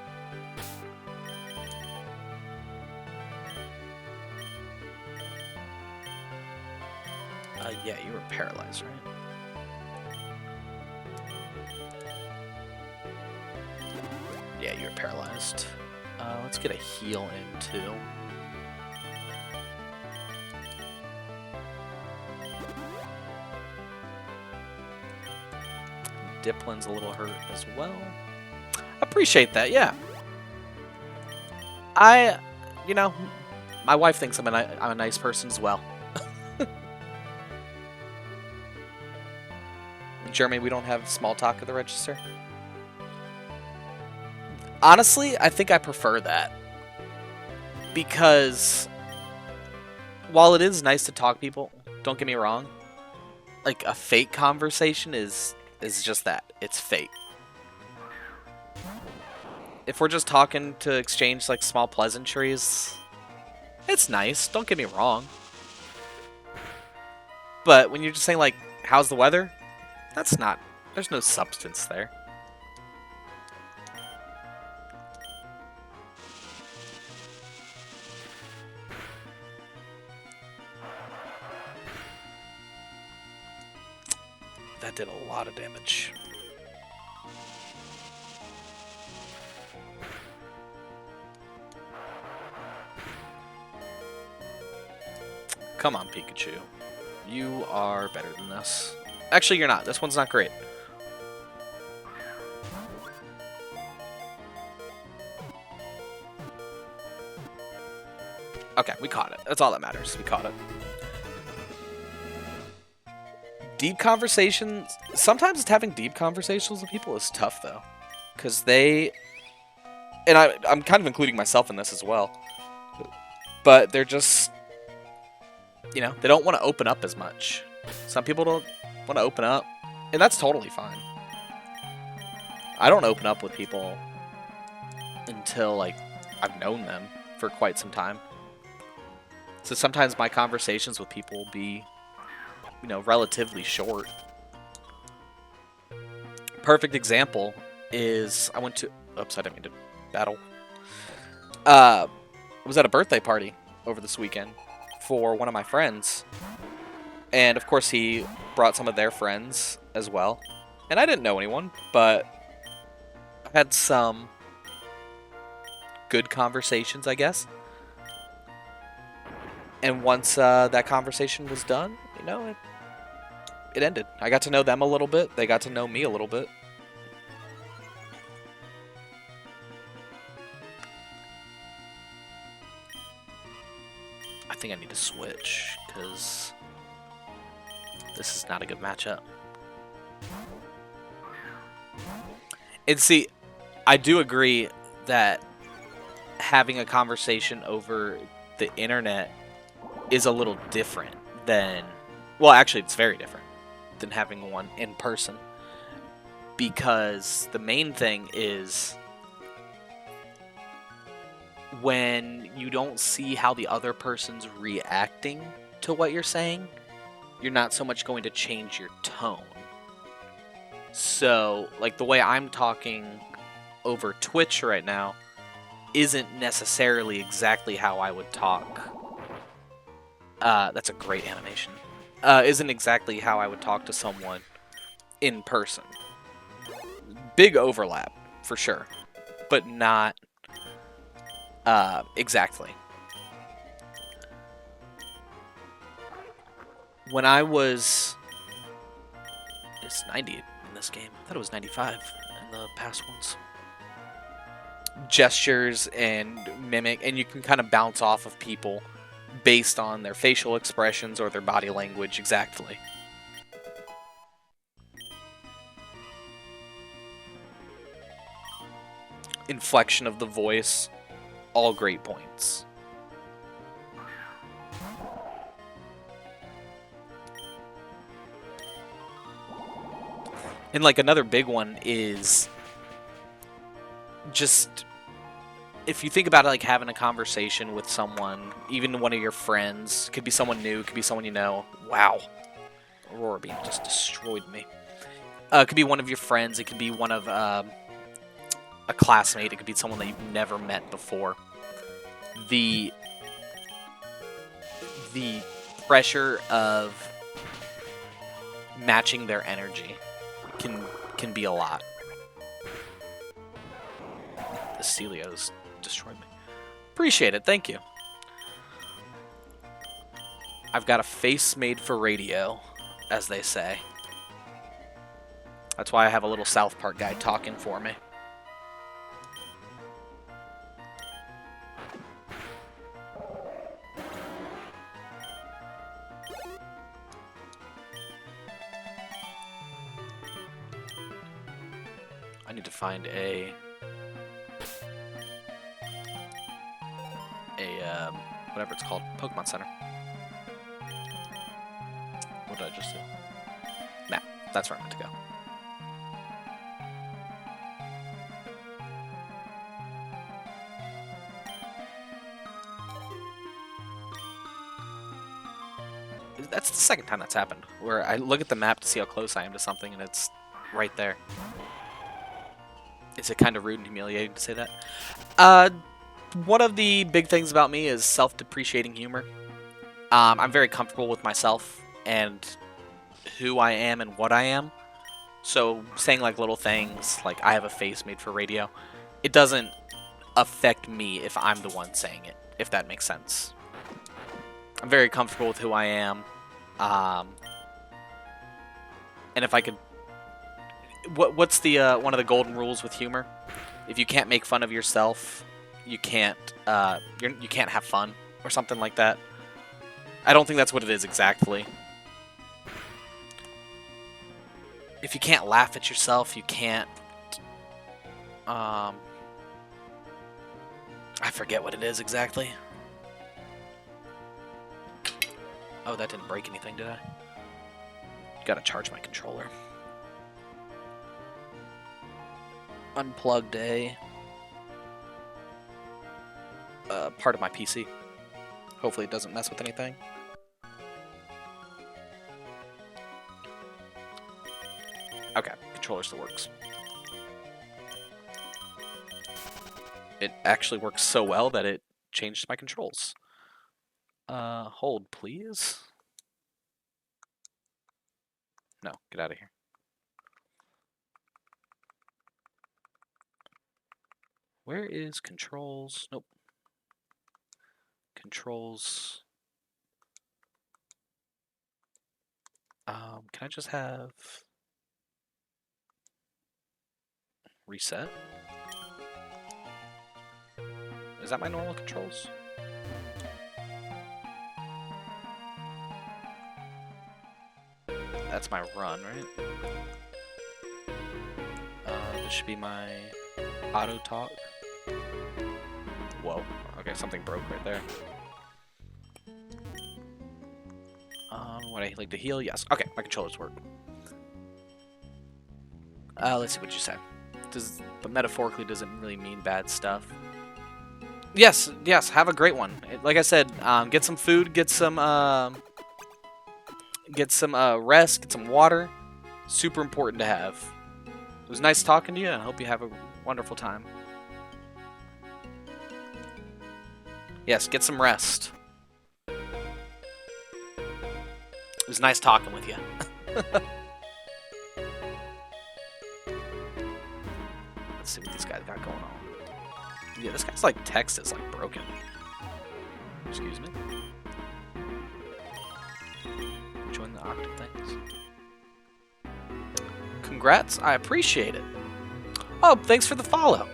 Yeah, you were paralyzed, right? Yeah, you're paralyzed. Let's get a heal in too. Diplin's a little hurt as well. Appreciate that, yeah. My wife thinks I'm a nice person as well. Jeremy, we don't have small talk at the register. Honestly, I think I prefer that. Because while it is nice to talk to people, don't get me wrong, like a fake conversation is just that. It's fake. If we're just talking to exchange small pleasantries, it's nice, don't get me wrong. But when you're just saying how's the weather? There's no substance there. That did a lot of damage. Come on, Pikachu. You are better than this. Actually, you're not. This one's not great. Okay, we caught it. That's all that matters. We caught it. Deep conversations. Sometimes having deep conversations with people is tough, though. Because they... And I'm kind of including myself in this as well. But they're just... You know, they don't want to open up as much. Some people don't want to open up. And that's totally fine. I don't open up with people until, like, I've known them for quite some time. So sometimes my conversations with people will be, you know, relatively short. Perfect example is I went to... Oops, I didn't mean to battle. I was at a birthday party over this weekend for one of my friends. And, of course, he brought some of their friends as well. And I didn't know anyone, but I had some good conversations, I guess. And once that conversation was done, you know, it ended. I got to know them a little bit. They got to know me a little bit. I think I need to switch, because this is not a good matchup. And see, I do agree that having a conversation over the internet is a little different than... Well, actually, it's very different than having one in person. Because the main thing is... when you don't see how the other person's reacting to what you're saying, you're not so much going to change your tone. So, like, the way I'm talking over Twitch right now isn't necessarily exactly how I would talk. That's a great animation. Isn't exactly how I would talk to someone in person. Big overlap, for sure. But not... exactly. When I was... It's 90 in this game. I thought it was 95 in the past ones. Gestures and mimic, and you can kind of bounce off of people based on their facial expressions or their body language exactly. Inflection of the voice. All great points. And like another big one is just if you think about it, like having a conversation with someone, even one of your friends, could be someone new, could be someone you know. Wow, Aurora Beam just destroyed me. It could be one of your friends. It could be one of a classmate. It could be someone that you've never met before. The pressure of matching their energy can be a lot. The Celios destroyed me. Appreciate it, thank you. I've got a face made for radio, as they say. That's why I have a little South Park guy talking for me. I need to find a whatever it's called, Pokemon Center. What did I just do? Nah, that's where I'm meant to go. That's the second time that's happened, where I look at the map to see how close I am to something, and it's right there. Is it kind of rude and humiliating to say that? One of the big things about me is self-depreciating humor. I'm very comfortable with myself and who I am and what I am. So saying like little things like I have a face made for radio, it doesn't affect me if I'm the one saying it, if that makes sense. I'm very comfortable with who I am. And if I could... What's the one of the golden rules with humor? If you can't make fun of yourself, you can't you can't have fun or something like that. I don't think that's what it is exactly. If you can't laugh at yourself, you can't... I forget what it is exactly. Oh, that didn't break anything, did I? Gotta charge my controller. Unplugged a part of my PC. Hopefully it doesn't mess with anything. Okay, controller still works. It actually works so well that it changed my controls. Hold, please. No, get out of here. Where is controls? Nope. Controls. Can I just have reset? Is that my normal controls? That's my run, right? This should be my auto talk. Whoa. Okay, something broke right there. Would I like to heal? Yes. Okay, my controllers work. Let's see what you say. But metaphorically doesn't really mean bad stuff. Yes, yes, have a great one. Like I said, get some food, get some rest, get some water. Super important to have. It was nice talking to you, and I hope you have a wonderful time. Yes, get some rest. It was nice talking with you. Let's see what these guys got going on. Yeah, this guy's like text is like broken. Excuse me. Join the octave things. Congrats, I appreciate it. Oh, thanks for the follow.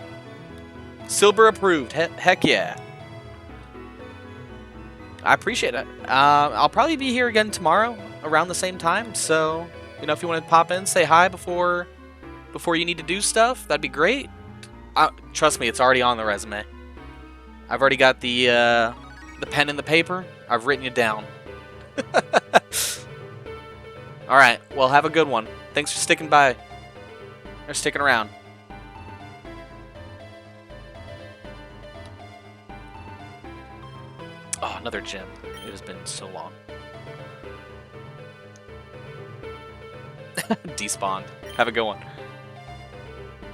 Silver approved. Heck yeah. I appreciate it. I'll probably be here again tomorrow around the same time. So, you know, if you want to pop in, say hi before you need to do stuff, that'd be great. Trust me, it's already on the resume. I've already got the pen and the paper. I've written you down. All right. Well, have a good one. Thanks for sticking by. Or sticking around. Oh, another gym. It has been so long. Despawned. Have a good one.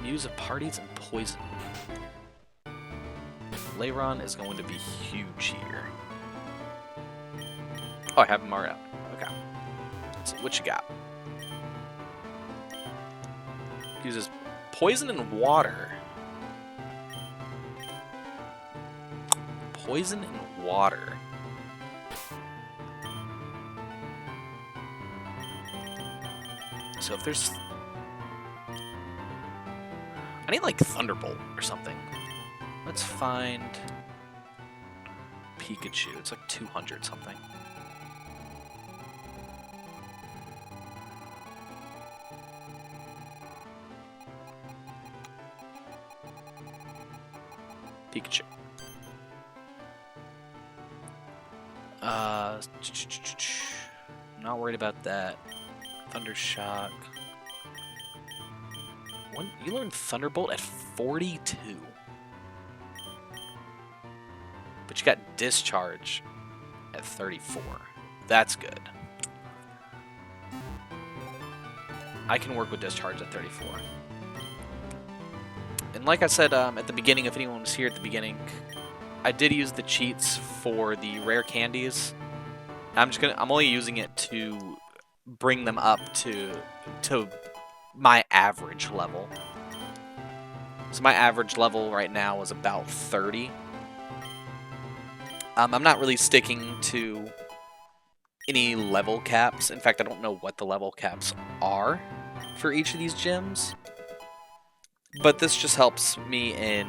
News of parties and poison. Leiron is going to be huge here. Oh, I have him already. Okay. Let's see what you got. Uses poison and water. Poison and water. So if there's... I need like Thunderbolt or something. Let's find Pikachu. It's like 200 something. Pikachu. Not worried about that. Thundershock. When you learn Thunderbolt at 42. But you got Discharge at 34. That's good. I can work with Discharge at 34. And like I said at the beginning, if anyone was here at the beginning, I did use the cheats for the rare candies. I'm only using it to bring them up to my average level. So my average level right now is about 30. I'm not really sticking to any level caps. In fact, I don't know what the level caps are for each of these gyms. But this just helps me in...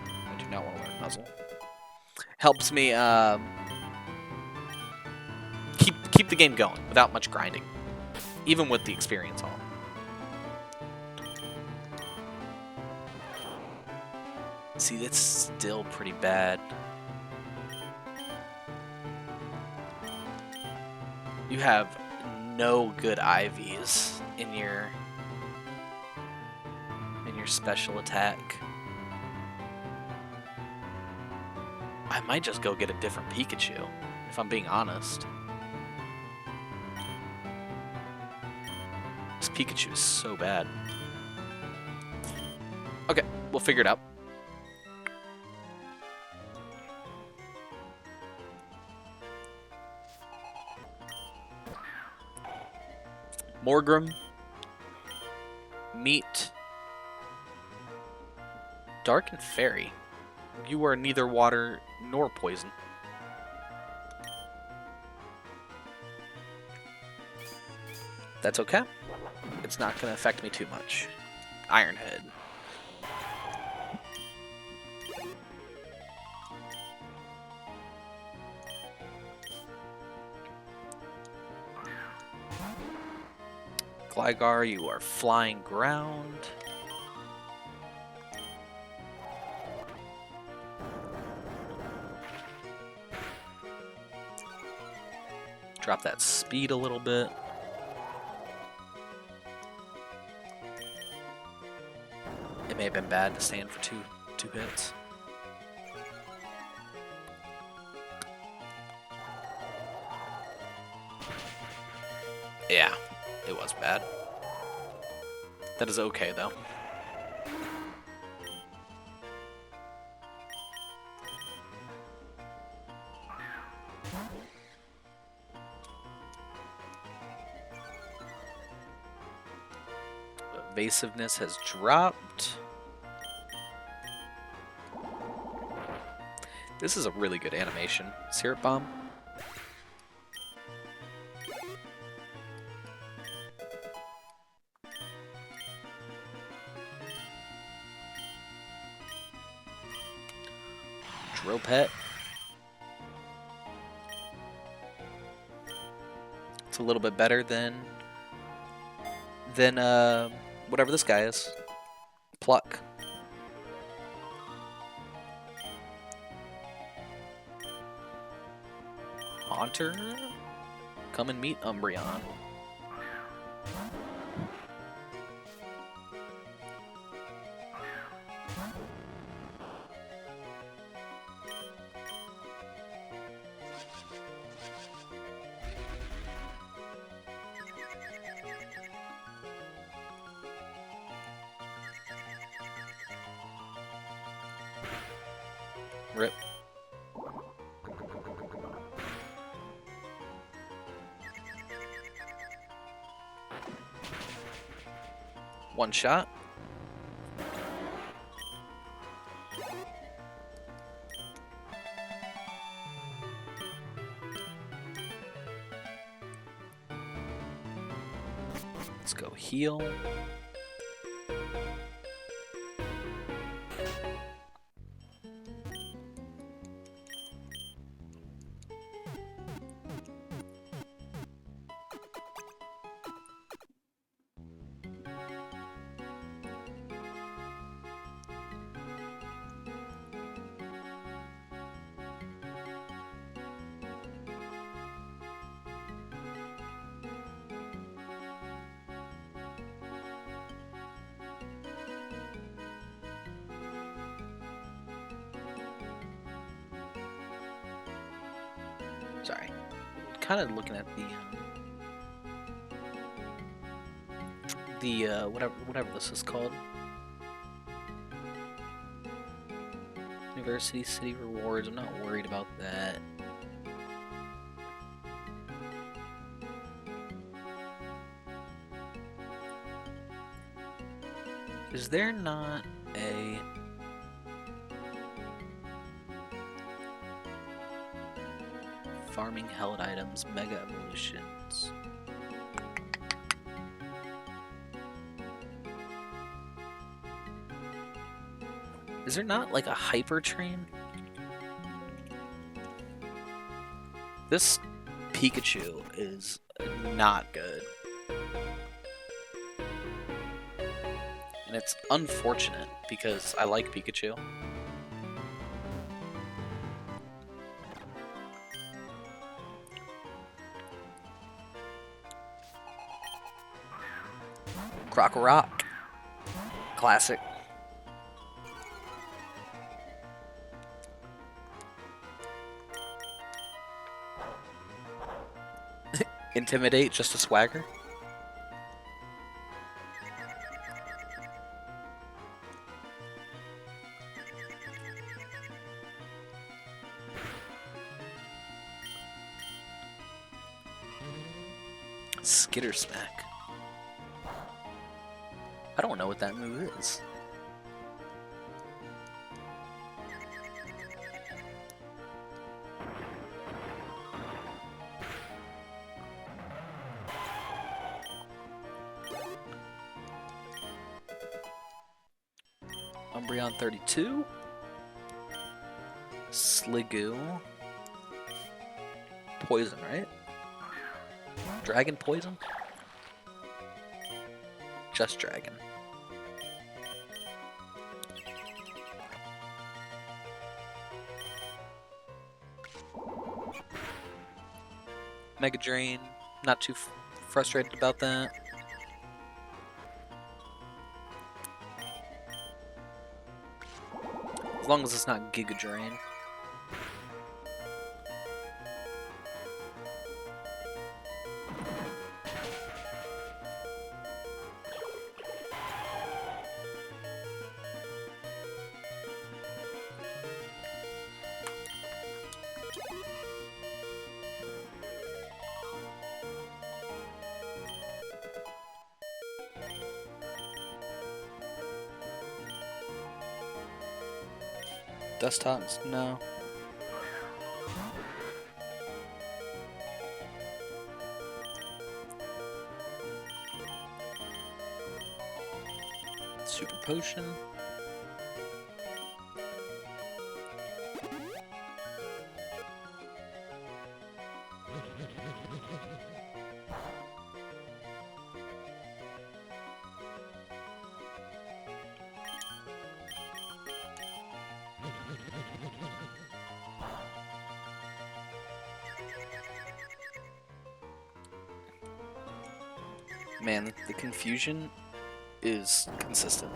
I do not want to learn Nuzzle. Helps me keep the game going without much grinding, even with the experience on. See, that's still pretty bad. You have no good IVs in your special attack. I might just go get a different Pikachu, if I'm being honest. This Pikachu is so bad. Okay, we'll figure it out. Morgrim, Meat, Dark and Fairy. You are neither water nor poison. That's okay. It's not going to affect me too much. Ironhead. Gligar, you are flying ground. Drop that speed a little bit. It may have been bad to stand for two hits. Yeah, it was bad. That is okay, though. Evasiveness has dropped. This is a really good animation. Syrup Bomb. Drill Pet. It's a little bit better than whatever this guy is. Pluck. Haunter? Come and meet Umbreon. Rip. One shot. Let's go heal. Sorry, kind of looking at the whatever this is called. University City Rewards. I'm not worried about that. Is there not a... farming held items, mega evolutions. Is there not like a hyper train? This Pikachu is not good. And it's unfortunate because I like Pikachu. Rock. Classic. Intimidate, just a swagger. Skitter Smack. I don't know what that move is. Umbreon 32. Sliggoo. Poison, right? Dragon Poison? Just Dragon. Mega Drain. Not too frustrated about that. As long as it's not Giga Drain. Dustons? No. Super Potion. Man, the confusion is consistent.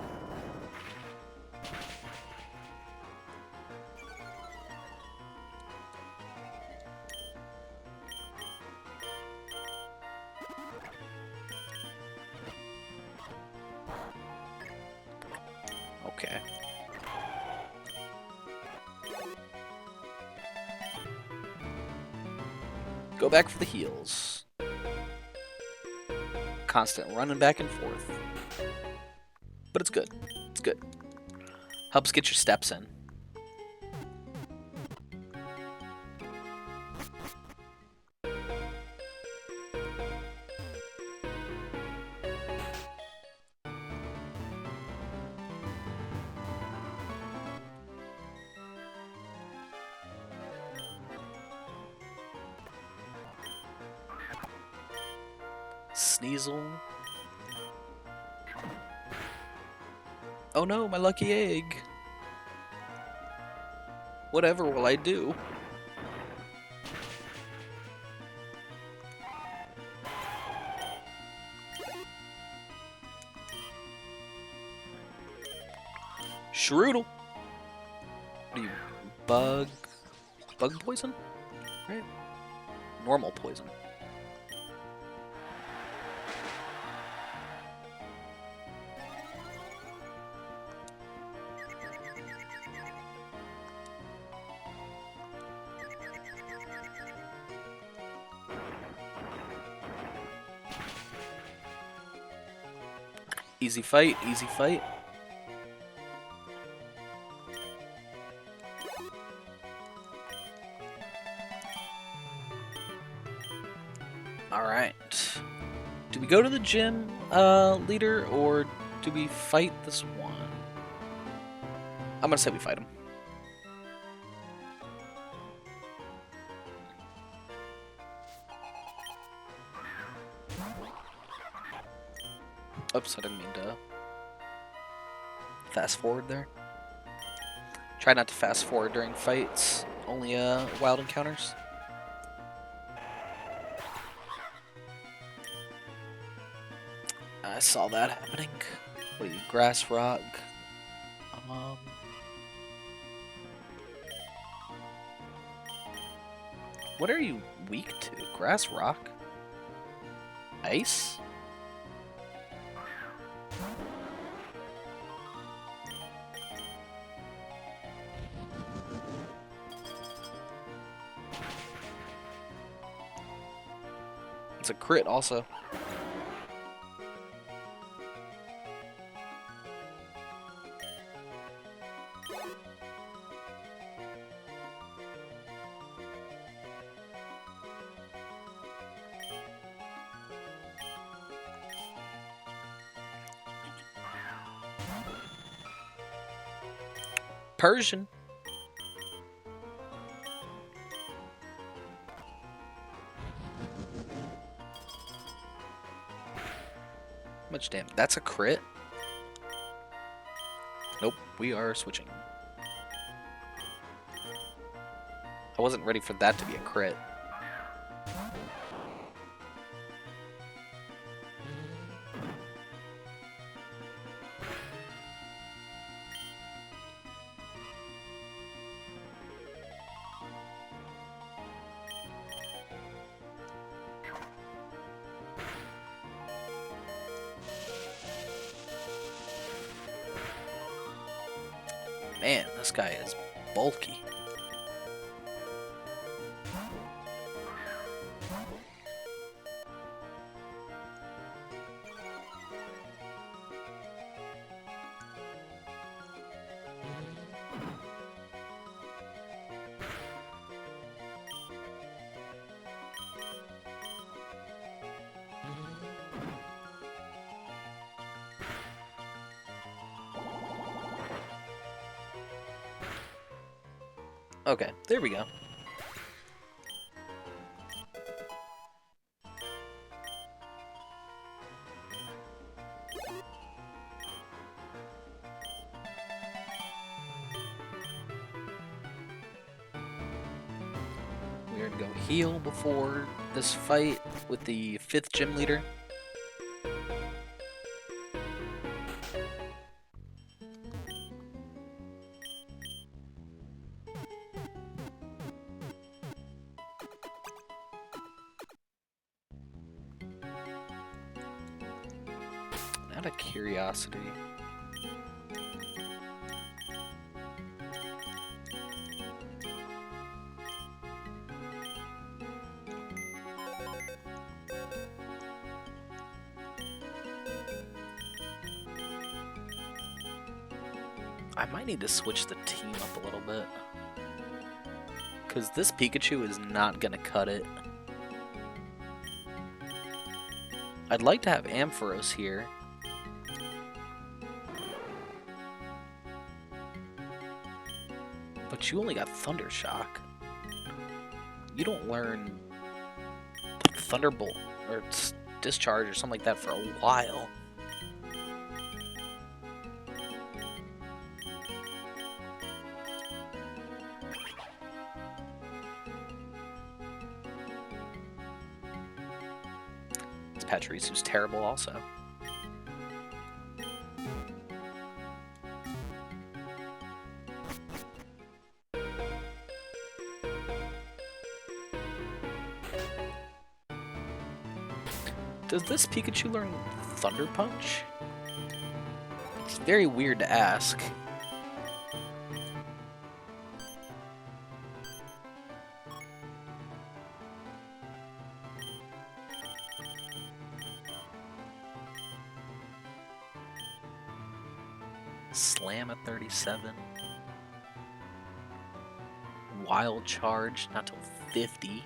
Okay. Go back for the heals. Constant running back and forth. But it's good. It's good. Helps get your steps in. Sneasel. Oh no, my lucky egg. Whatever will I do? Shroodle. What are you, bug poison? Right? Normal poison. Easy fight, easy fight. out. Do we go to the gym, leader, or do we fight this one? I'm gonna say we fight him. Oops, I didn't mean to fast forward there. Try not to fast forward during fights, only wild encounters. I saw that happening. What are you, grass rock? What are you weak to? Grass rock? Ice? It's a crit also. Persian. Much damage. That's a crit? Nope, we are switching. I wasn't ready for that to be a crit. Man, this guy is bulky. Okay, there we go. We're gonna go heal before this fight with the 5th gym leader. Out of curiosity. I might need to switch the team up a little bit. Because this Pikachu is not going to cut it. I'd like to have Ampharos here. But you only got Thunder Shock. You don't learn Thunderbolt or Discharge or something like that for a while. This Pachirisu is terrible also. Does this Pikachu learn Thunder Punch? It's very weird to ask. Slam at 37. Wild Charge, not till 50.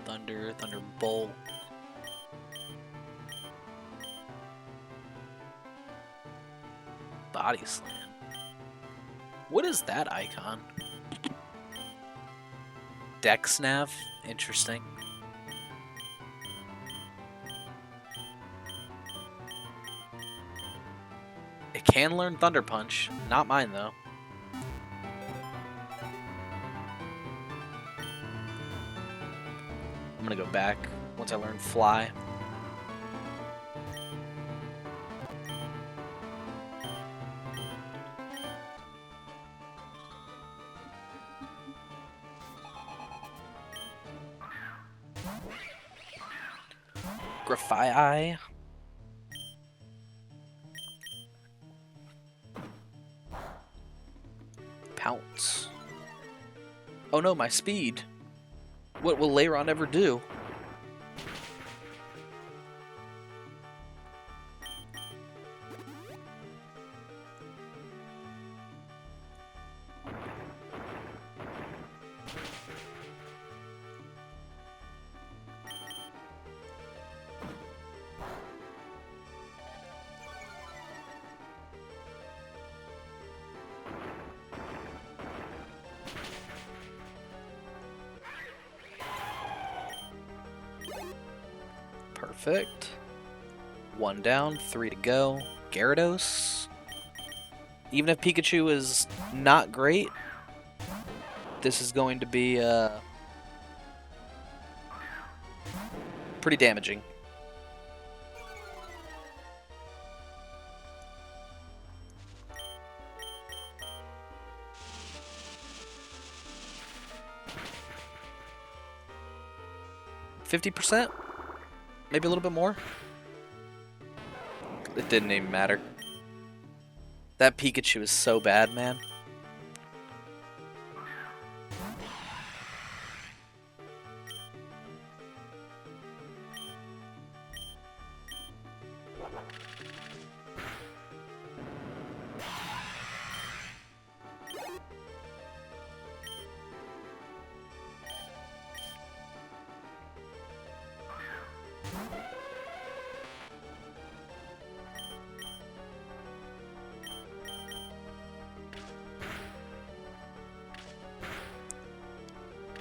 Thunder, Thunderbolt. Body Slam. What is that icon? Dex Nav? Interesting. It can learn Thunder Punch. Not mine, though. I'm gonna go back once I learn Fly. Grafii. Pounce. Oh no, my speed. What will Leiron ever do? Perfect. 1 down, 3 to go. Gyarados. Even if Pikachu is not great, this is going to be pretty damaging. %? Maybe a little bit more? It didn't even matter. That Pikachu is so bad, man.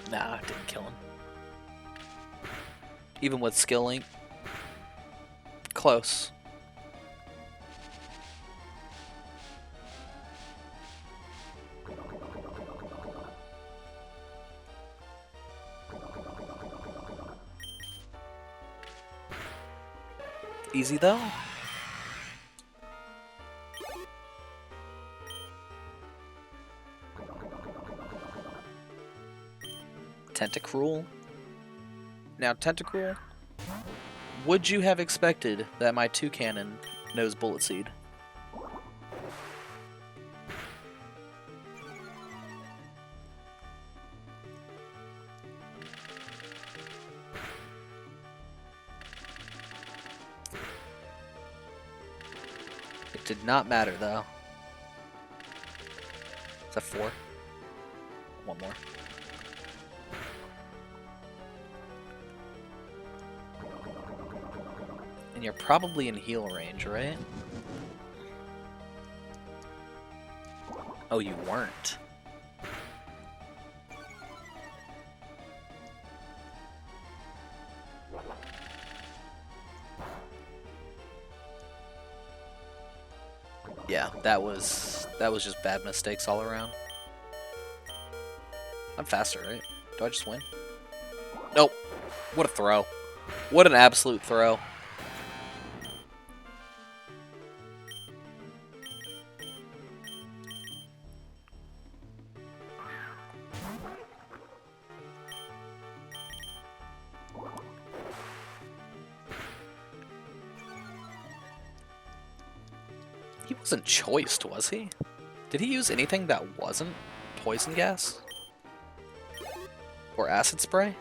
Nah, it didn't kill him. Even with skill link. Close. Easy though. Tentacruel. Now, Tentacruel, would you have expected that my Toucannon knows Bullet Seed? It did not matter, though. Is that 4? One more. And you're probably in heal range, right? Oh, you weren't. Yeah, that was just bad mistakes all around. I'm faster, right? Do I just win? Nope. What a throw. What an absolute throw. He wasn't choiced, was he? Did he use anything that wasn't poison gas? Or acid spray?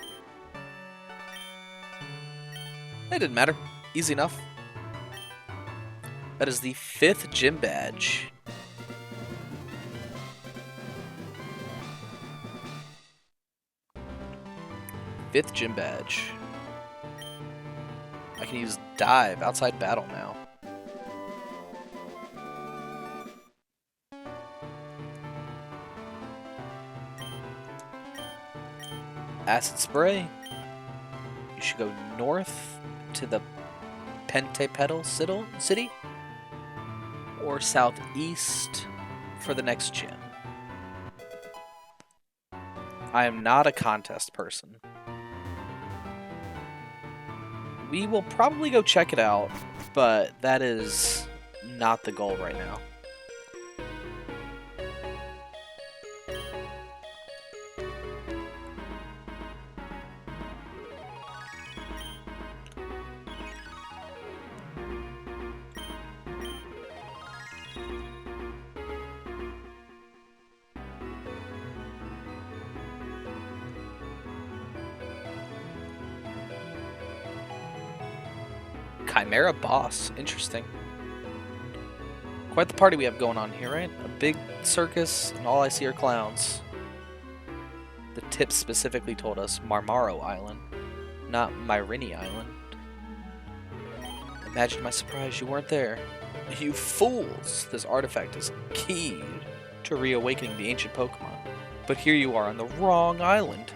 It didn't matter. Easy enough. That is the 5th gym badge. 5th gym badge. I can use dive outside battle now. Acid spray. You should go north to the Pentapedal City or southeast for the next gym. I am not a contest person. We will probably go check it out, but that is not the goal right now. Chimera boss. Interesting. Quite the party we have going on here, right? A big circus, and all I see are clowns. The tip specifically told us Marmaro Island, not Myrini Island. Imagine my surprise you weren't there. You fools! This artifact is key to reawakening the ancient Pokemon. But here you are on the wrong island.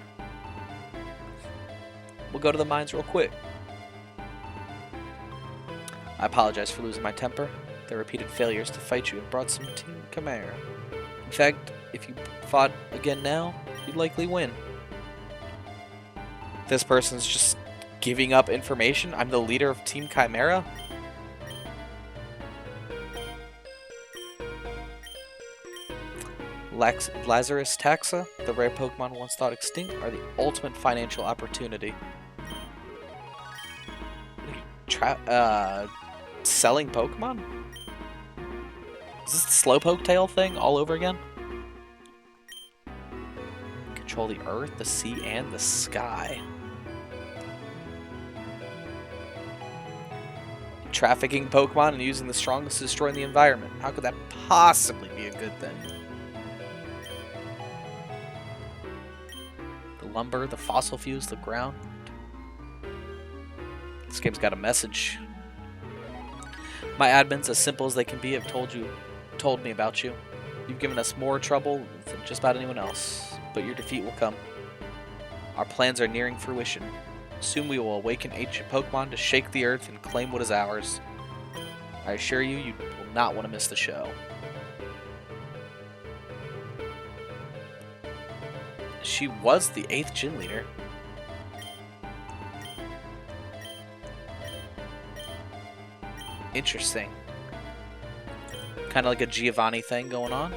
We'll go to the mines real quick. I apologize for losing my temper. Their repeated failures to fight you have brought some Team Chimera. In fact, if you fought again now, you'd likely win. This person's just giving up information? I'm the leader of Team Chimera? Lazarus taxa, the rare Pokemon once thought extinct, are the ultimate financial opportunity. Selling Pokemon? Is this the Slowpoke tail thing all over again? Control the earth, the sea, and the sky. Trafficking Pokemon and using the strongest to destroy the environment. How could that possibly be a good thing? The lumber, the fossil fuels, the ground. This game's got a message. My admins, as simple as they can be, have told me about you. You've given us more trouble than just about anyone else, but your defeat will come. Our plans are nearing fruition. Soon we will awaken ancient Pokemon to shake the earth and claim what is ours. I assure you, you will not want to miss the show. She was the 8th gym leader. Interesting. Kind of like a Giovanni thing going on.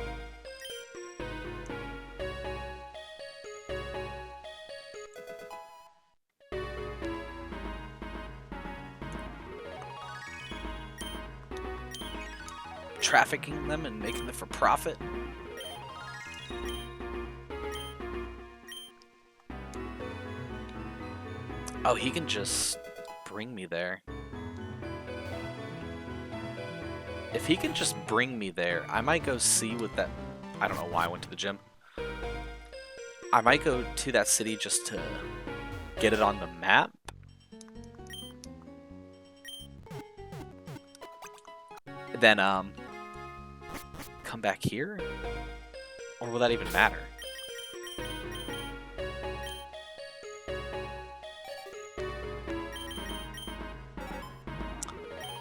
Trafficking them and making them for profit. Oh, he can just bring me there. If he can just bring me there, I might go see what that... I don't know why I went to the gym. I might go to that city just to get it on the map. Then, come back here? Or will that even matter?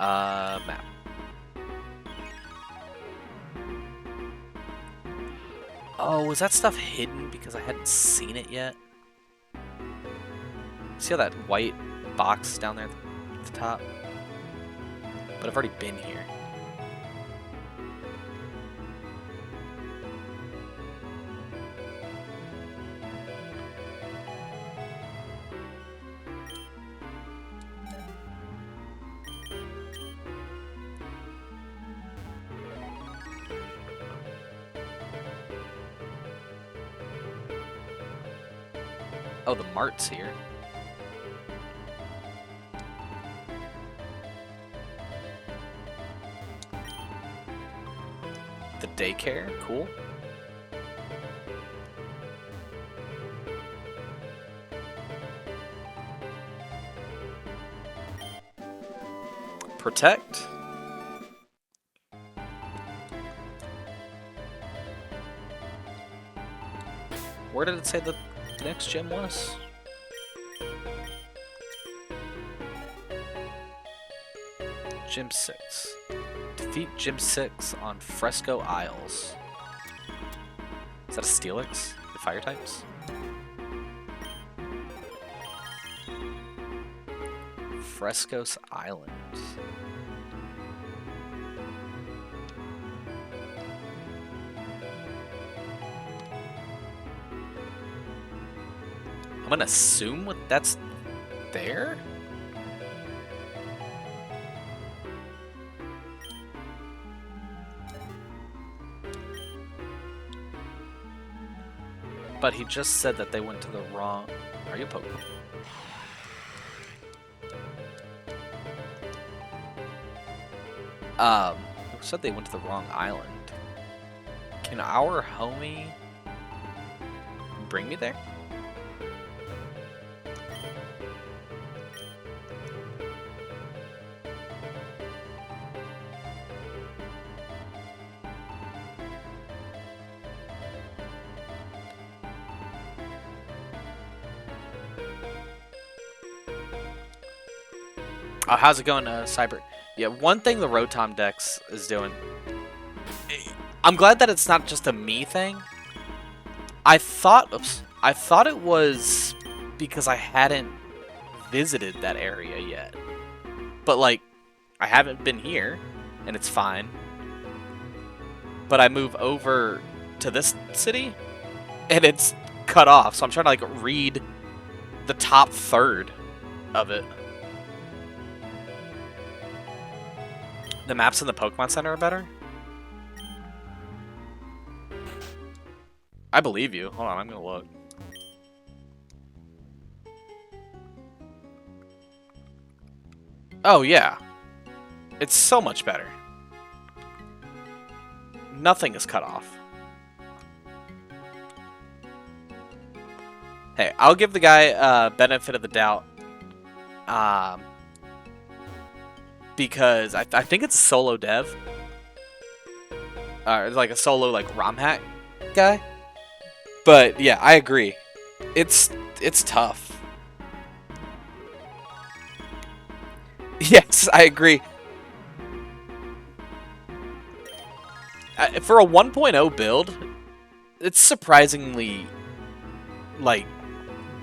Map. Oh, was that stuff hidden because I hadn't seen it yet? See how that white box down there at the top? But I've already been here. Oh, the mart's here. The daycare? Cool. Protect. Where did it say the next gym was? Gym 6. Defeat Gym 6 on Fresco Isles. Is that a Steelix? The fire types? Fresco's Island. I'm gonna assume that's there? But he just said that they went to the wrong... Are you Pokemon? Who said they went to the wrong island? Can our homie bring me there? Oh, how's it going, Cyber? Yeah, one thing the Rotom Dex is doing... I'm glad that it's not just a me thing. I thought it was because I hadn't visited that area yet. But, like, I haven't been here, and it's fine. But I move over to this city, and it's cut off. So I'm trying to, like, read the top third of it. The maps in the Pokemon Center are better? I believe you. Hold on, I'm gonna look. Oh, yeah. It's so much better. Nothing is cut off. Hey, I'll give the guy benefit of the doubt. Because I think it's a solo dev. Like a solo, like, ROM hack guy. But, yeah, I agree. It's tough. Yes, I agree. For a 1.0 build, it's surprisingly, like,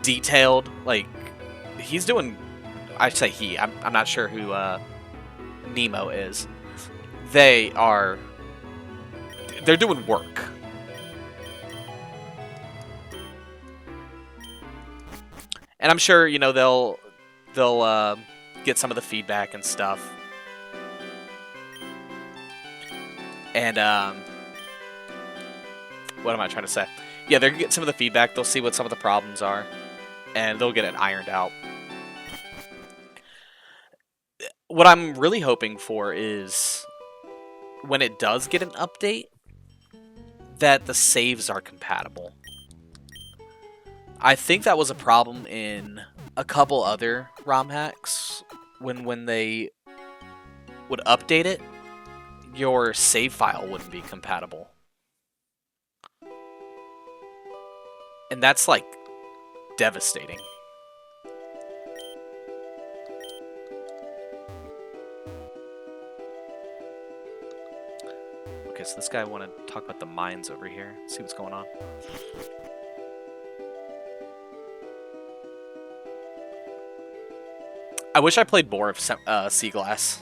detailed. Like, he's doing... I say he. I'm not sure who Nemo is. They're doing work. And I'm sure, you know, they'll get some of the feedback and stuff. And what am I trying to say? Yeah, they're gonna get some of the feedback. They'll see what some of the problems are, and they'll get it ironed out. What I'm really hoping for is when it does get an update, that the saves are compatible. I think that was a problem in a couple other ROM hacks. When they would update it, your save file wouldn't be compatible. And that's, like, devastating. Okay, so this guy wanted to talk about the mines over here. See what's going on. I wish I played more of Sea Glass.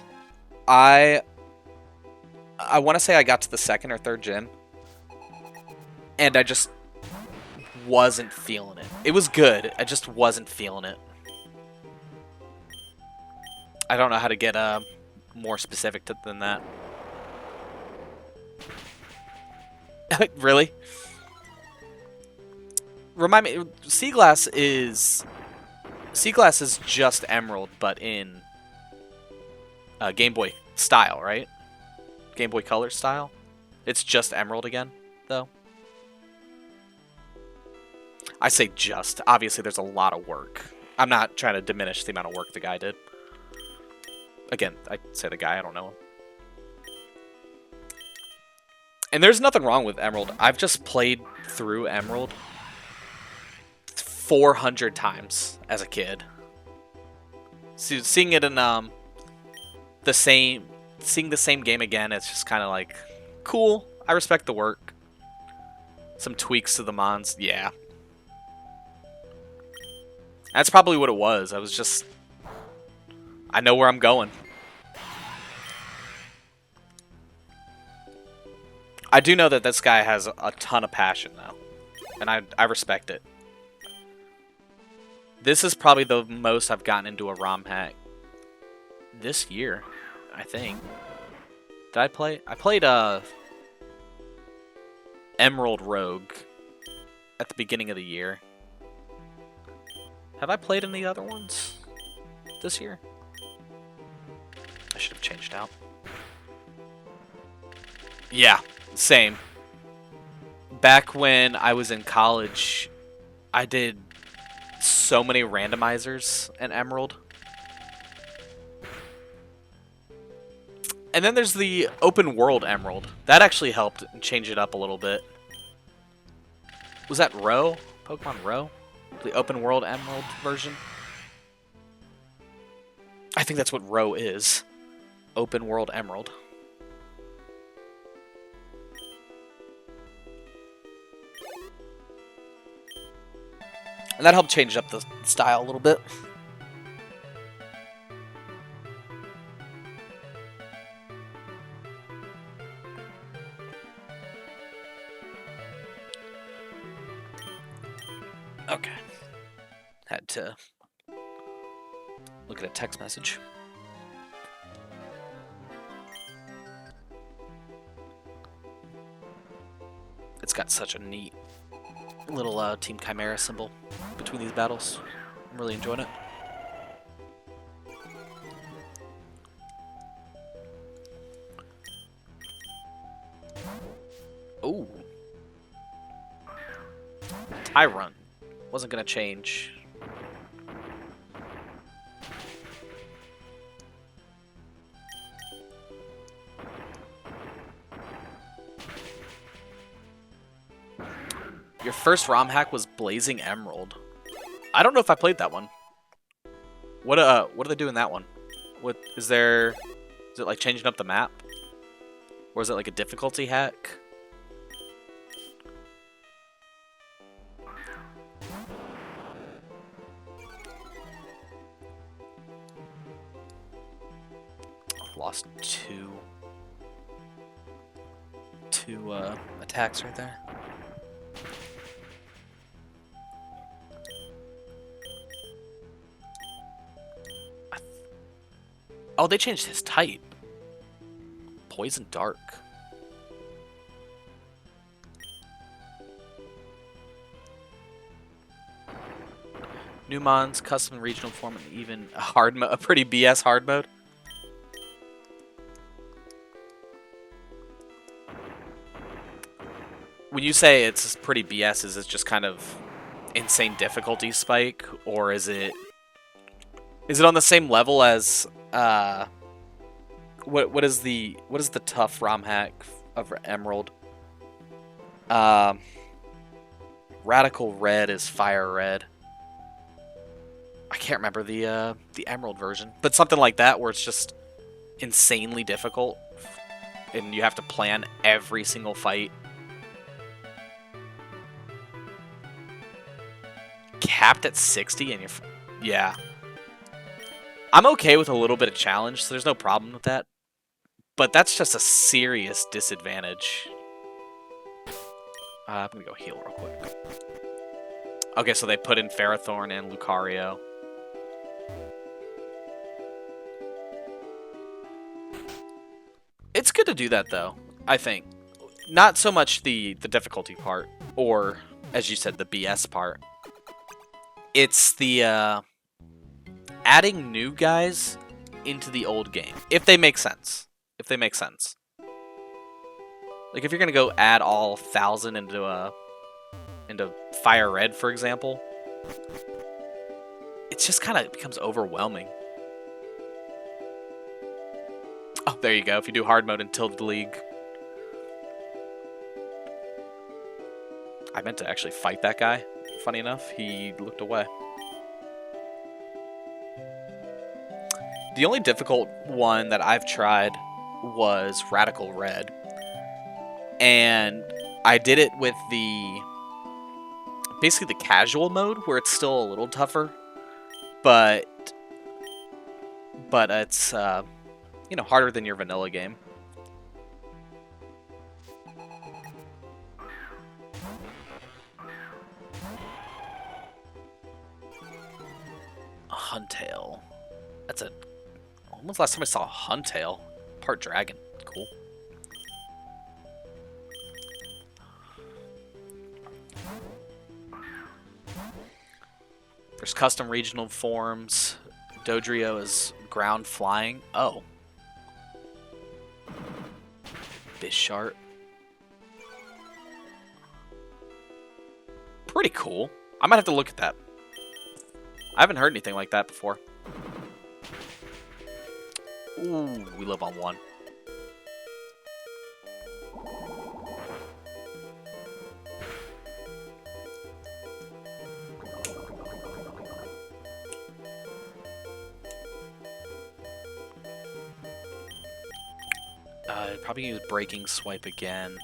I want to say I got to the second or third gym, and I just wasn't feeling it. It was good. I just wasn't feeling it. I don't know how to get more specific than that. Really? Remind me, Sea Glass is just Emerald, but in Game Boy style, right? Game Boy Color style. It's just Emerald again, though. I say just. Obviously, there's a lot of work. I'm not trying to diminish the amount of work the guy did. Again, I say the guy, I don't know him. And there's nothing wrong with Emerald. I've just played through Emerald 400 times as a kid. So seeing it in seeing the same game again, it's just kind of like cool. I respect the work. Some tweaks to the mons, yeah. That's probably what it was. I know where I'm going. I do know that this guy has a ton of passion, though. And I respect it. This is probably the most I've gotten into a ROM hack this year, I think. Did I play? I played Emerald Rogue at the beginning of the year. Have I played any other ones this year? I should have changed out. Yeah, same. Back when I was in college, I did so many randomizers in Emerald. And then there's the open world Emerald. That actually helped change it up a little bit. Was that Row? Pokemon Row? The open world Emerald version? I think that's what Row is. Open world Emerald. And that helped change up the style a little bit. Okay. Had to look at a text message. It's got such a neat little Team Chimera symbol between these battles. I'm really enjoying it. Ooh. Tyrant. Wasn't gonna change. Your first ROM hack was Blazing Emerald. I don't know if I played that one. What do they do in that one? What is there? Is it like changing up the map? Or is it like a difficulty hack? Lost two attacks right there. Oh, they changed his type. Poison Dark. New mons, custom and regional form, and even a pretty BS hard mode. When you say it's pretty BS, is it just kind of insane difficulty spike, or is it on the same level as what is the tough ROM hack of Emerald? Radical Red is Fire Red. I can't remember the Emerald version, but something like that where it's just insanely difficult, and you have to plan every single fight. Capped at 60 and yeah. I'm okay with a little bit of challenge, so there's no problem with that. But that's just a serious disadvantage. I'm gonna go heal real quick. Okay, so they put in Ferrothorn and Lucario. It's good to do that, though, I think. Not so much the difficulty part, or, as you said, the BS part. It's the adding new guys into the old game, if they make sense. If they make sense. Like if you're gonna go add all 1,000 into Fire Red, for example, it just kind of becomes overwhelming. Oh, there you go. If you do hard mode until the league. I meant to actually fight that guy. Funny enough, he looked away. The only difficult one that I've tried was Radical Red. And I did it with basically the casual mode, where it's still a little tougher. But it's, harder than your vanilla game. Huntail. That's a... When was the last time I saw a Huntail? Part dragon. Cool. There's custom regional forms. Dodrio is ground flying. Oh. Bisharp. Pretty cool. I might have to look at that. I haven't heard anything like that before. Ooh, we live on one. Probably use Breaking Swipe again.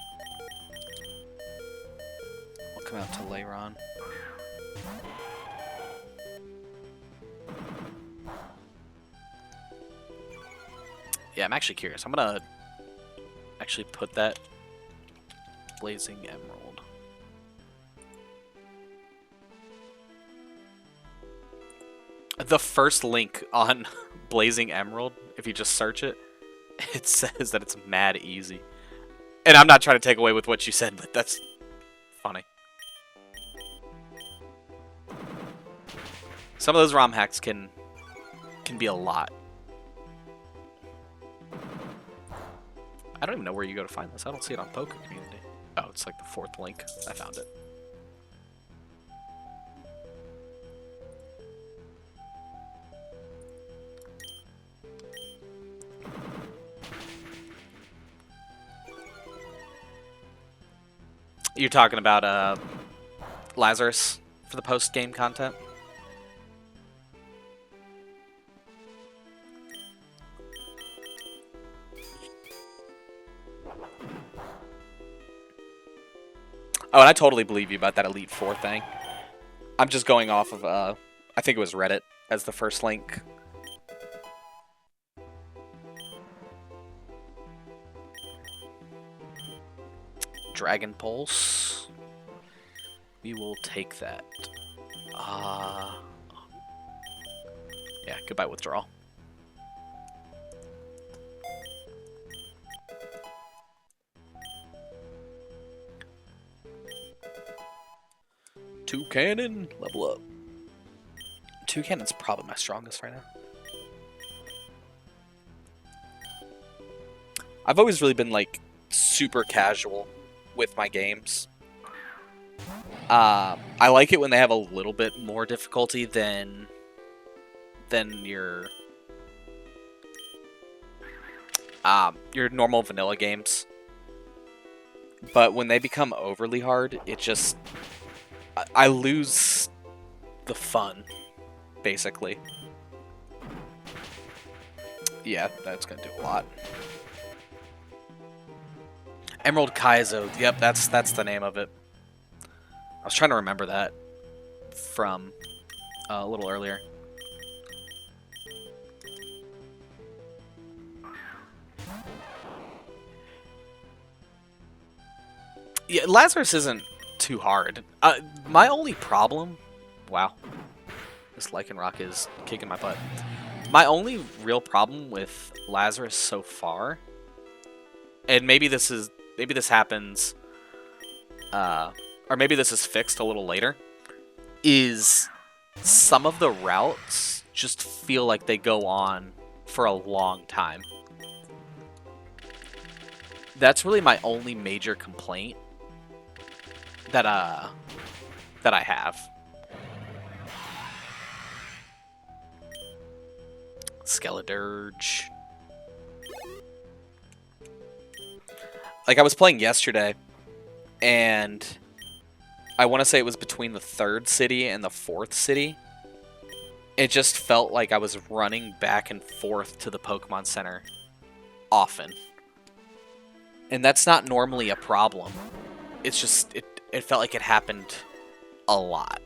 We'll come out to Leiron. Yeah, I'm actually curious. I'm gonna actually put that Blazing Emerald. The first link on Blazing Emerald, if you just search it, it says that it's mad easy. And I'm not trying to take away with what you said, but that's funny. Some of those ROM hacks can be a lot. I don't even know where you go to find this. I don't see it on Poké Community. Oh, it's like the fourth link. I found it. You're talking about Lazarus for the post-game content? Oh, and I totally believe you about that Elite Four thing. I'm just going off of, I think it was Reddit as the first link. Dragon Pulse. We will take that. Yeah, goodbye withdrawal. Toucannon, level up. Toucannon's probably my strongest right now. I've always really been like super casual with my games. I like it when they have a little bit more difficulty than your normal vanilla games. But when they become overly hard, it just I lose the fun, basically. Yeah, that's gonna do a lot. Emerald Kaizo. Yep, that's the name of it. I was trying to remember that from a little earlier. Yeah, Lazarus isn't too hard. My only problem... Wow. This Lycanroc is kicking my butt. My only real problem with Lazarus so far, and maybe this happens, or maybe this is fixed a little later, is some of the routes just feel like they go on for a long time. That's really my only major complaint that I have. Skeledirge. Like, I was playing yesterday, and I want to say it was between the 3rd city and the 4th city. It just felt like I was running back and forth to the Pokemon Center often. And that's not normally a problem. It's just, it felt like it happened a lot.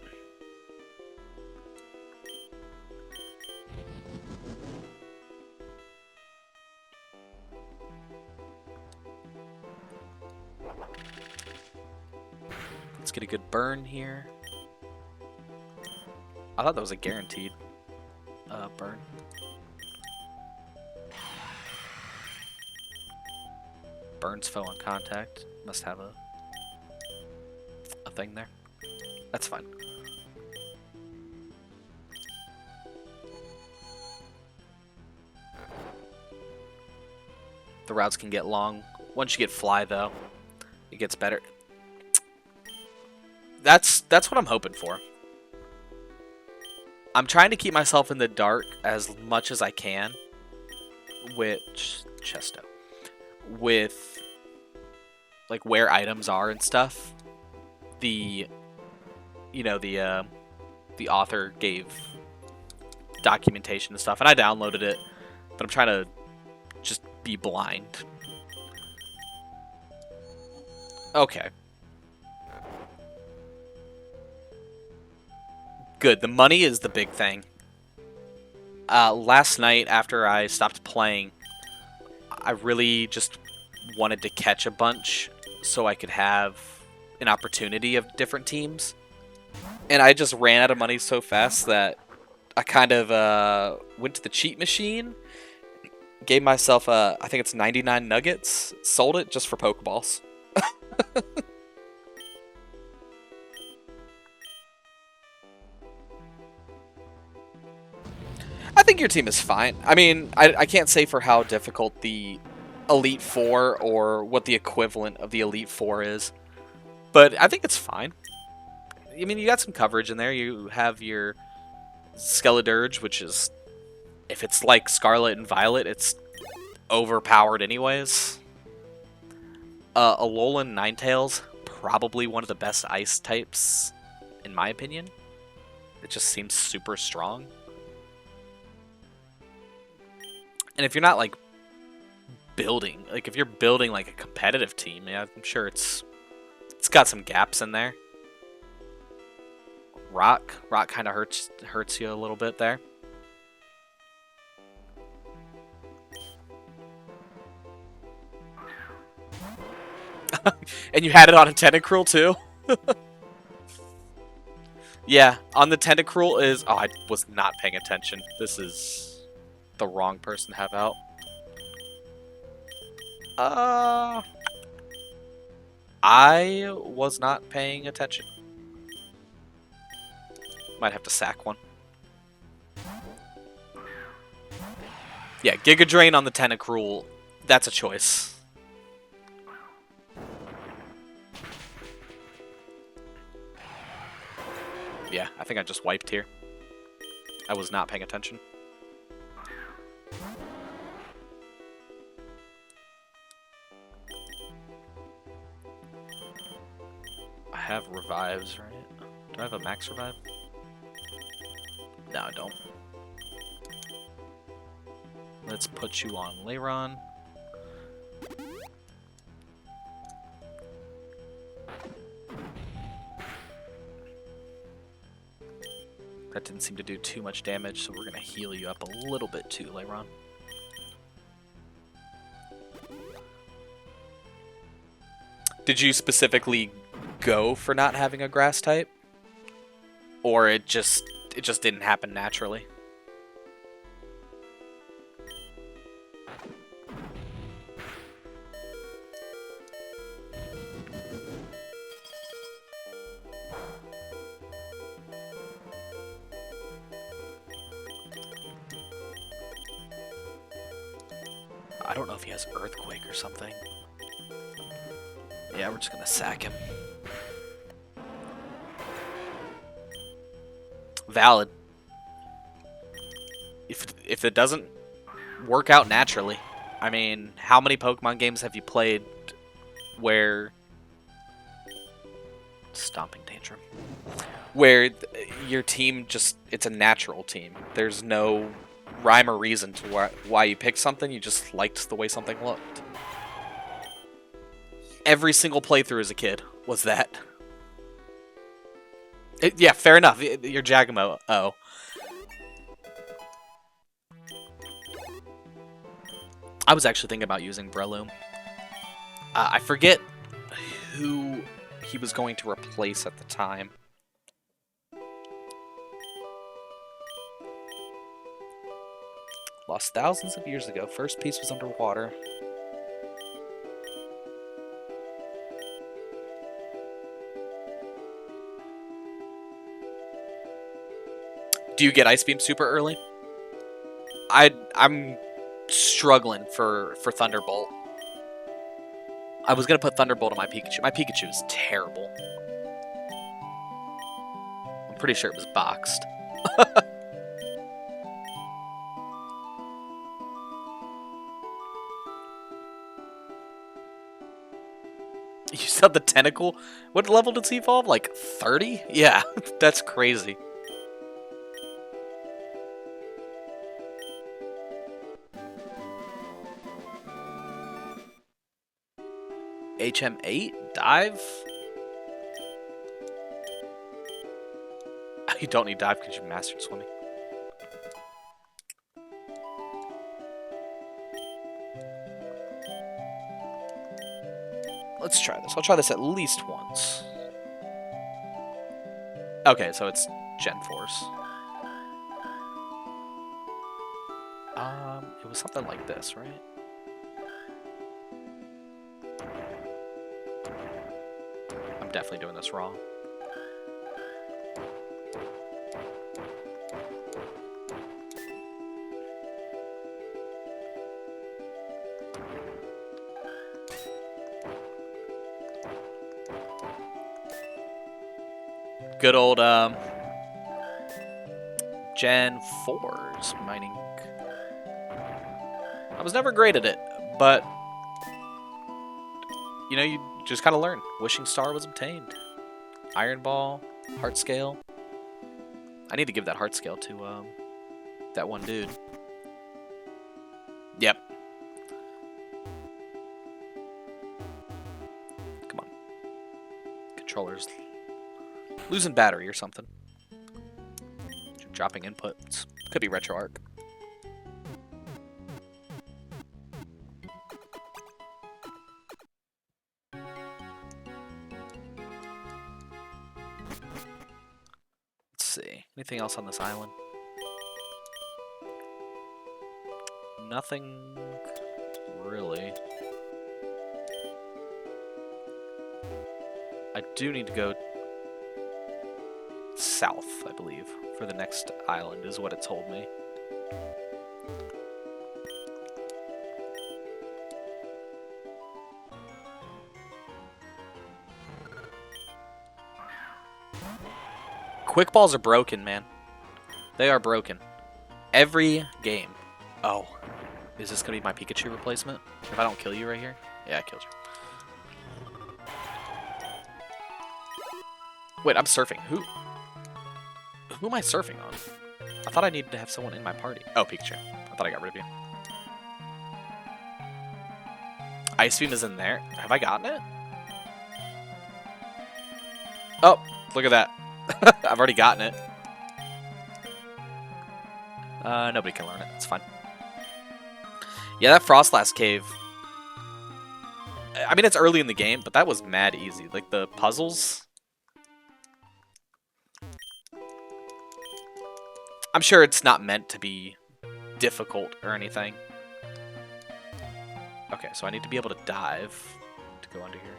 Let's get a good burn here. I thought that was a guaranteed burn. Burns foe on contact. Must have a thing there. That's fine. The routes can get long. Once you get fly, though, it gets better. That's what I'm hoping for. I'm trying to keep myself in the dark as much as I can. Which Chesto. With like where items are and stuff. The author gave documentation and stuff, and I downloaded it, but I'm trying to just be blind. Okay. Good. The money is the big thing. Last night, after I stopped playing, I really just wanted to catch a bunch so I could have an opportunity of different teams. And I just ran out of money so fast that I kind of went to the cheat machine, gave myself, I think it's 99 nuggets, sold it just for Pokeballs. I think your team is fine. I mean, I can't say for how difficult the Elite Four or what the equivalent of the Elite Four is, but I think it's fine. I mean, you got some coverage in there. You have your Skeledirge, which is, if it's like Scarlet and Violet, it's overpowered anyways. Alolan Ninetales, probably one of the best ice types, in my opinion. It just seems super strong. And if you're not, like, building, like, if you're building, like, a competitive team, yeah, I'm sure it's got some gaps in there. Rock kind of hurts you a little bit there. And you had it on a Tentacruel, too? Yeah, on the Tentacruel is... Oh, I was not paying attention. This is the wrong person to have out. I was not paying attention. Might have to sack one. Yeah, Giga Drain on the Tentacruel. That's a choice. Yeah, I think I just wiped here. I was not paying attention. I have revives, right? Do I have a max revive? No, I don't. Let's put you on Lairon. That didn't seem to do too much damage, so we're going to heal you up a little bit too, Lairon. Did you specifically go for not having a grass type? Or it just didn't happen naturally? I don't know if he has Earthquake or something. Yeah, we're just gonna sack him. Valid. If it doesn't work out naturally, I mean, how many Pokemon games have you played where stomping tantrum, where your team just, it's a natural team. There's no rhyme or reason to why you picked something. You just liked the way something looked. Every single playthrough as a kid was that. Yeah, fair enough. You're Jagamo. Oh. I was actually thinking about using Breloom. I forget who he was going to replace at the time. Lost thousands of years ago. First piece was underwater. Do you get Ice Beam super early? I'm struggling for Thunderbolt. I was gonna put Thunderbolt on my Pikachu. My Pikachu is terrible. I'm pretty sure it was boxed. You saw the tentacle? What level did he evolve? Like 30? Yeah, that's crazy. HM8? Dive? You don't need dive because you mastered swimming. Let's try this. I'll try this at least once. Okay, so it's Gen Force. It was something like this, right? I'm definitely doing this wrong. Good old Gen 4's mining. I was never great at it, but you know, you just kind of learn. Wishing Star was obtained. Iron Ball, Heart Scale. I need to give that Heart Scale to that one dude. Yep. Come on. Controller's losing battery or something. Dropping inputs. Could be RetroArch. Let's see. Anything else on this island? Nothing really. I do need to go south, I believe, for the next island, is what it told me. Quick balls are broken, man. They are broken. Every game. Oh. Is this going to be my Pikachu replacement? If I don't kill you right here? Yeah, I killed you. Wait, I'm surfing. Who am I surfing on? I thought I needed to have someone in my party. Oh, Pikachu. I thought I got rid of you. Ice Beam is in there. Have I gotten it? Oh, look at that. I've already gotten it. Nobody can learn it. It's fine. Yeah, that Frostlass Cave. I mean, it's early in the game, but that was mad easy. Like, the puzzles. I'm sure it's not meant to be difficult or anything. Okay, so I need to be able to dive to go under here.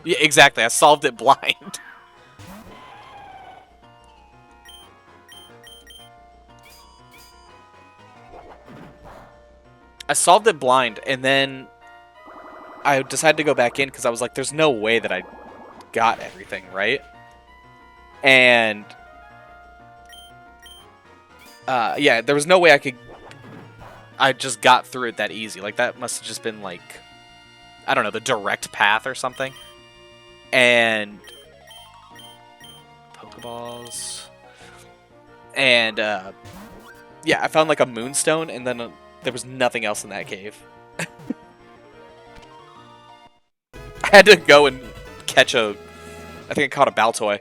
Yeah, exactly. I solved it blind. I solved it blind, and then I decided to go back in because I was like, there's no way that I got everything, right? And yeah, there was no way I just got through it that easy. Like, that must have just been like I don't know, the direct path or something. And Pokeballs. And yeah, I found like a moonstone, and then there was nothing else in that cave. I had to go and catch I think I caught a Baltoy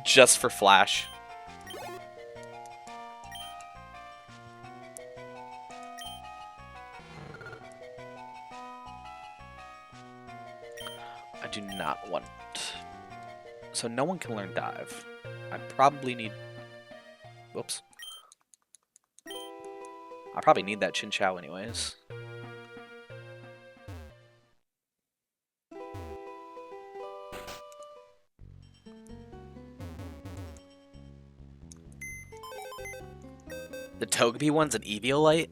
just for Flash. I do not want... So no one can learn Dive. I probably need... Whoops. I probably need that Chinchou anyways. The Togepi one's an Eviolite?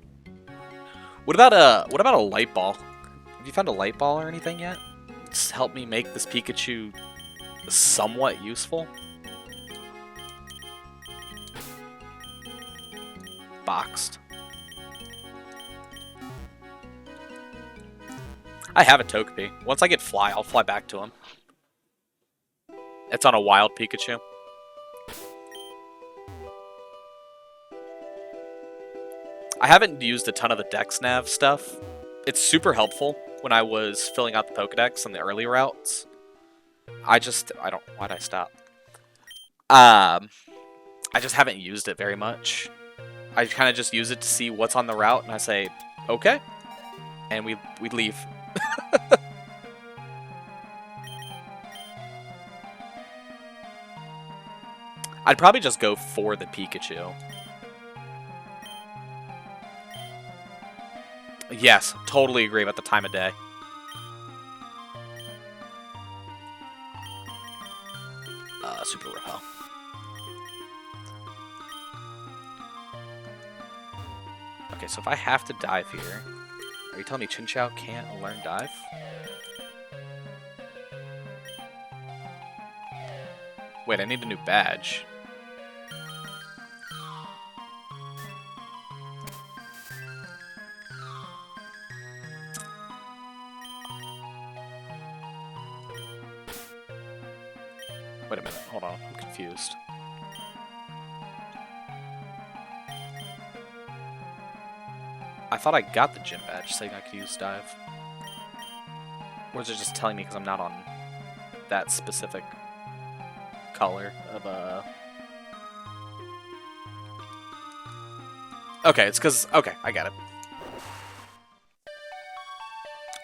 What about a light ball? Have you found a light ball or anything yet? Just help me make this Pikachu somewhat useful. Boxed. I have a Togepi. Once I get Fly, I'll fly back to him. It's on a wild Pikachu. I haven't used a ton of the Dex Nav stuff. It's super helpful when I was filling out the Pokedex on the early routes. Why'd I stop? I just haven't used it very much. I kind of just use it to see what's on the route, and I say, okay, and we leave. I'd probably just go for the Pikachu. Yes, totally agree about the time of day. Super Repel. Okay, so if I have to dive here, are you telling me Chinchou can't learn dive? Wait, I need a new badge. Wait a minute, hold on, I'm confused. I thought I got the gym badge saying I could use dive. Or is it just telling me because I'm not on that specific color of Okay, it's because... Okay, I got it.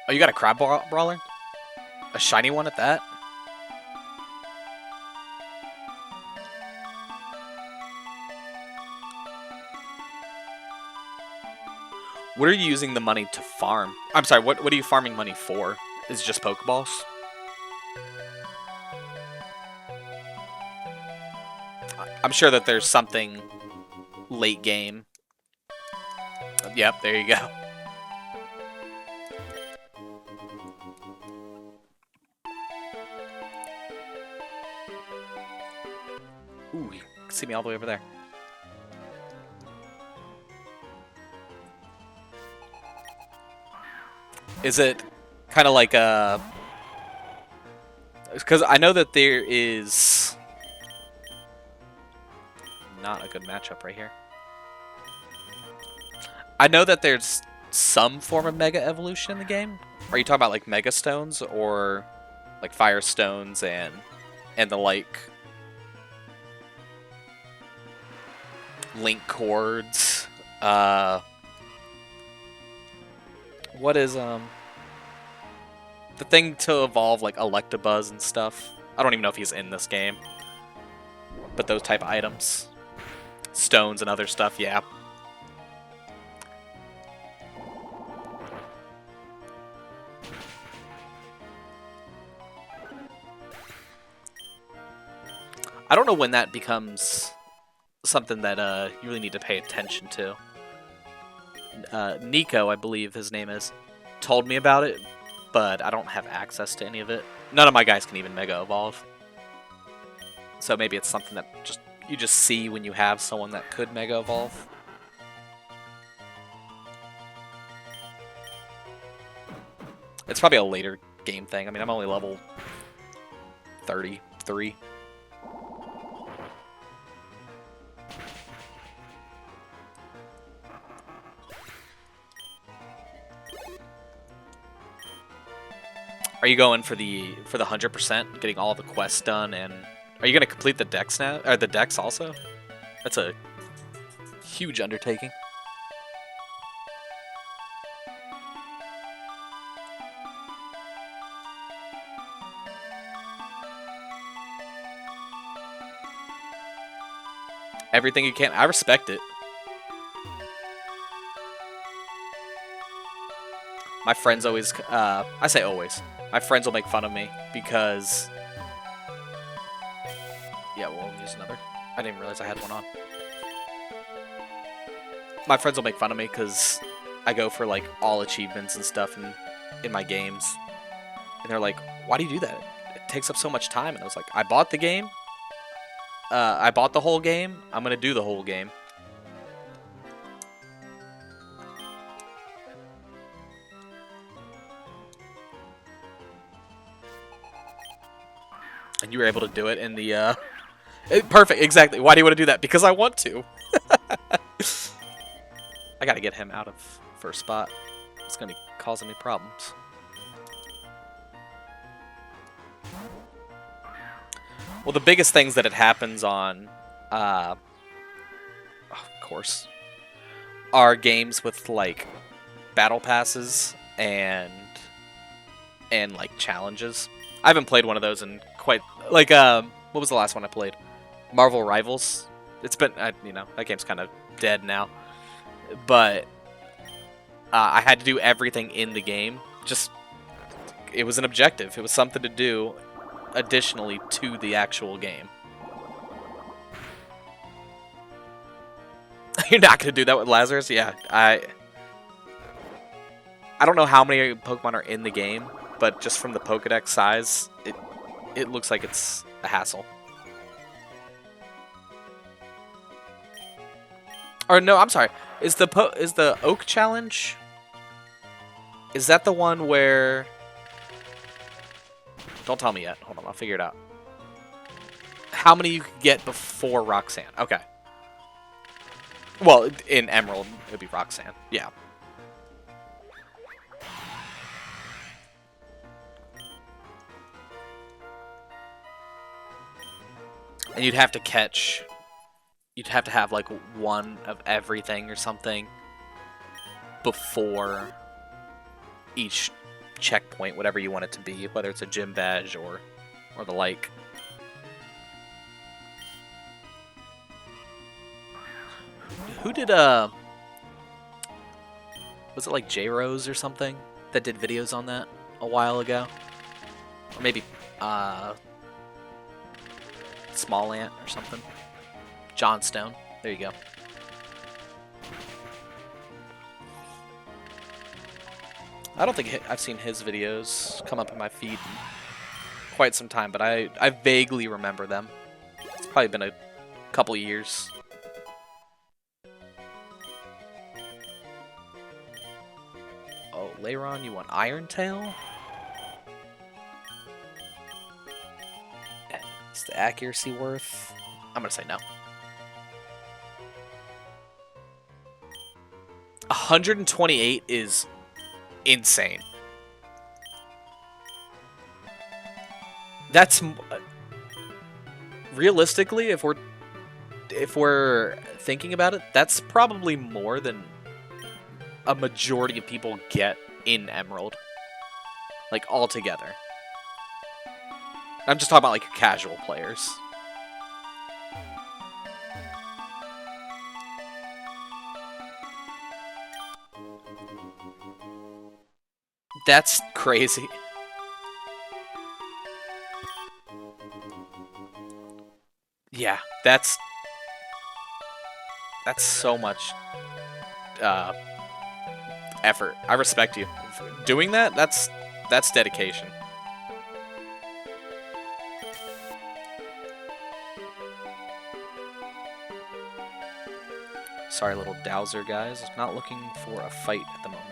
Oh, you got a Crab Brawler? A shiny one at that? What are you using the money to farm? I'm sorry, what are you farming money for? Is it just Pokeballs? I'm sure that there's something late game. Yep, there you go. Ooh, you can see me all the way over there. Is it kind of like a... Because I know that there is... Not a good matchup right here. I know that there's some form of Mega Evolution in the game. Are you talking about like Mega Stones or like Fire Stones and the like Link Cords? What is the thing to evolve like Electabuzz and stuff? I don't even know if he's in this game. But those type of items. Stones and other stuff, yeah. I don't know when that becomes something that you really need to pay attention to. Nico, I believe his name is, told me about it, but I don't have access to any of it. None of my guys can even Mega Evolve. So maybe it's something that you just see when you have someone that could Mega Evolve. It's probably a later game thing. I mean, I'm only level 33. Are you going for the 100%, getting all the quests done, and are you gonna complete the decks now? Or the decks also? That's a huge undertaking. Everything you can. I respect it. My friends always, I say always, my friends will make fun of me because, yeah, we'll use another. I didn't realize I had one on. My friends will make fun of me because I go for like all achievements and stuff in my games. And they're like, why do you do that? It takes up so much time. And I was like, I bought the game. I bought the whole game. I'm going to do the whole game. And you were able to do it in the, perfect, exactly. Why do you want to do that? Because I want to. I gotta get him out of first spot. It's gonna be causing me problems. Well, the biggest things that it happens on, of course, are games with, like, battle passes and like, challenges. I haven't played one of those in quite... Like, what was the last one I played? Marvel Rivals. It's been, you know, that game's kind of dead now. But I had to do everything in the game. Just, it was an objective. It was something to do additionally to the actual game. You're not going to do that with Lazarus? Yeah, I don't know how many Pokemon are in the game, but just from the Pokedex size, it looks like it's a hassle. Or no, I'm sorry. Is the Oak Challenge? Is that the one where? Don't tell me yet. Hold on, I'll figure it out. How many you could get before Roxanne? Okay. Well, in Emerald, it would be Roxanne. Yeah. And you'd have to catch. You'd have to have like one of everything or something before each checkpoint, whatever you want it to be, whether it's a gym badge or the like. Who did was it like J-Rose or something that did videos on that a while ago? Or maybe Small Ant or something. Johnstone. There you go. I don't think I've seen his videos come up in my feed in quite some time, but I vaguely remember them. It's probably been a couple years. Oh, Leiron, you want Iron Tail? Is the accuracy worth? I'm gonna say no. 128 is insane. That's realistically, if we're thinking about it, that's probably more than a majority of people get in Emerald, like altogether. I'm just talking about like casual players. That's crazy. Yeah, that's so much effort. I respect you. Doing that, that's dedication. Sorry, little Dowser guys. Not looking for a fight at the moment.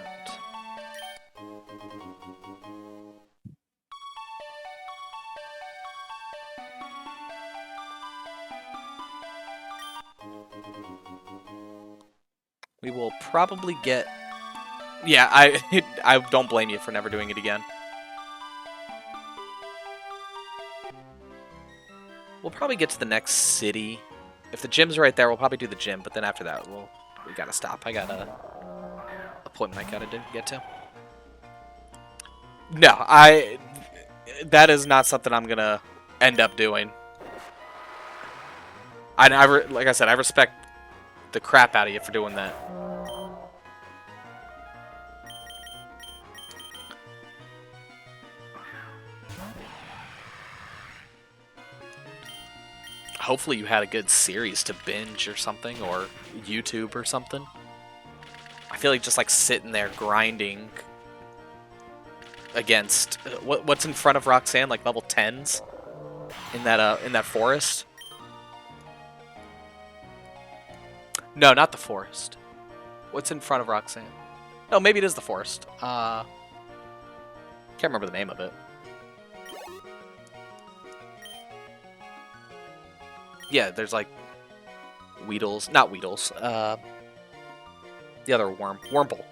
we will probably get... Yeah, I don't blame you for never doing it again. We'll probably get to the next city. If the gym's right there, we'll probably do the gym, but then after that, we gotta stop. I got a appointment I gotta get to. No, that is not something I'm gonna end up doing. Like I said, I respect the crap out of you for doing that. Hopefully you had a good series to binge or something, or YouTube or something. I feel like just like sitting there grinding against what's in front of Roxanne, like level 10s in that forest. No, not the forest. What's in front of Roxanne? No, maybe it is the forest. Can't remember the name of it. Yeah, there's like Weedles, not Weedles. The other Wurmple.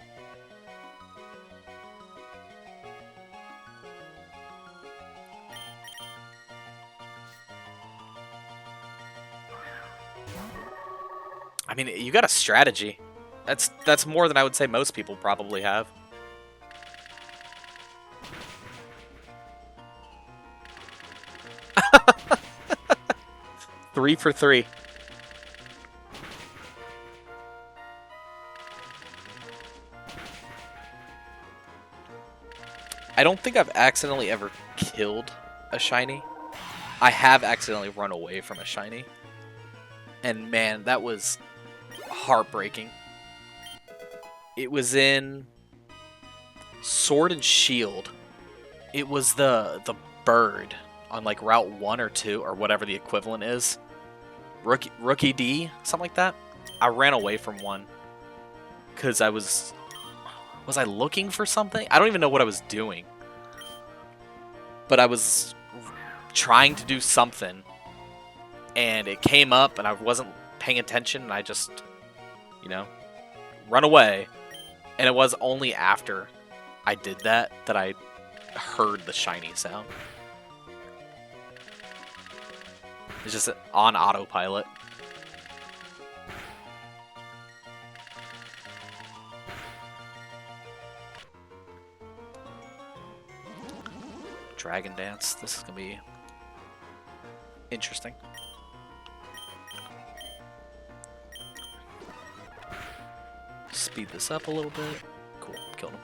I mean, you got a strategy. That's more than I would say most people probably have. Three for three. I don't think I've accidentally ever killed a shiny. I have accidentally run away from a shiny. And man, that was heartbreaking. It was in Sword and Shield. It was the bird on like Route 1 or 2 or whatever the equivalent is. Rookie D, something like that. I ran away from one because I was I looking for something? I don't even know what I was doing. But I was trying to do something and it came up and I wasn't paying attention and I just, you know, run away. And it was only after I did that that I heard the shiny sound. It's just on autopilot. Dragon Dance. This is going to be interesting. Speed this up a little bit. Cool. Killed him.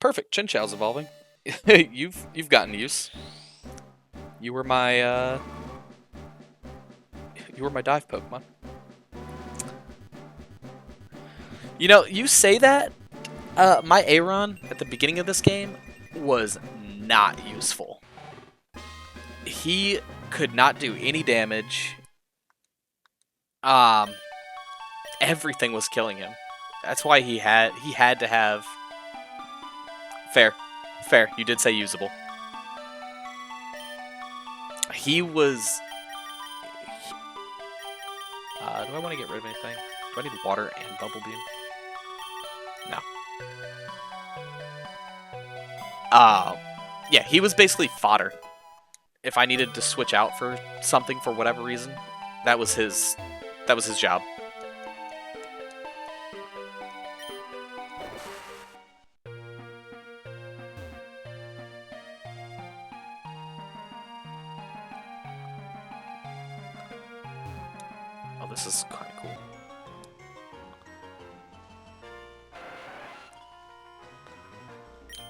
Perfect. Chinchou's evolving. You've gotten use. You were my dive Pokemon. You know, you say that. My Aron at the beginning of this game was not useful. He could not do any damage. Everything was killing him. That's why he had to have. Fair. You did say usable. He was... do I want to get rid of anything? Do I need water and Bubble Beam? No. Yeah, he was basically fodder. If I needed to switch out for something for whatever reason, that was his job. This is kind of cool.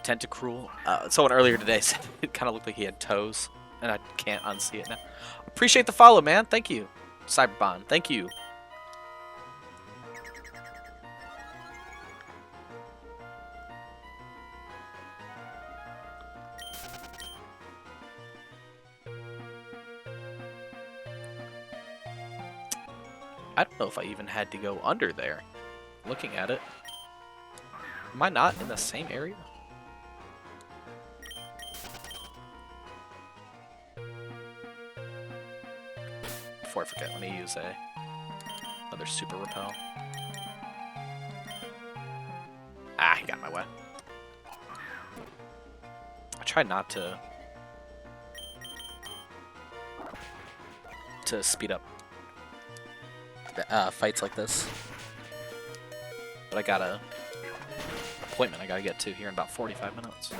Tentacruel. Someone earlier today said it kind of looked like he had toes, and I can't unsee it now. Appreciate the follow, man. Thank you. Cyberbond. Thank you. I don't know if I even had to go under there. Looking at it. Am I not in the same area? Before I forget, let me use another super repel. Ah, he got in my way. I try not to speed up fights like this, but I got a appointment I gotta get to here in about 45 minutes.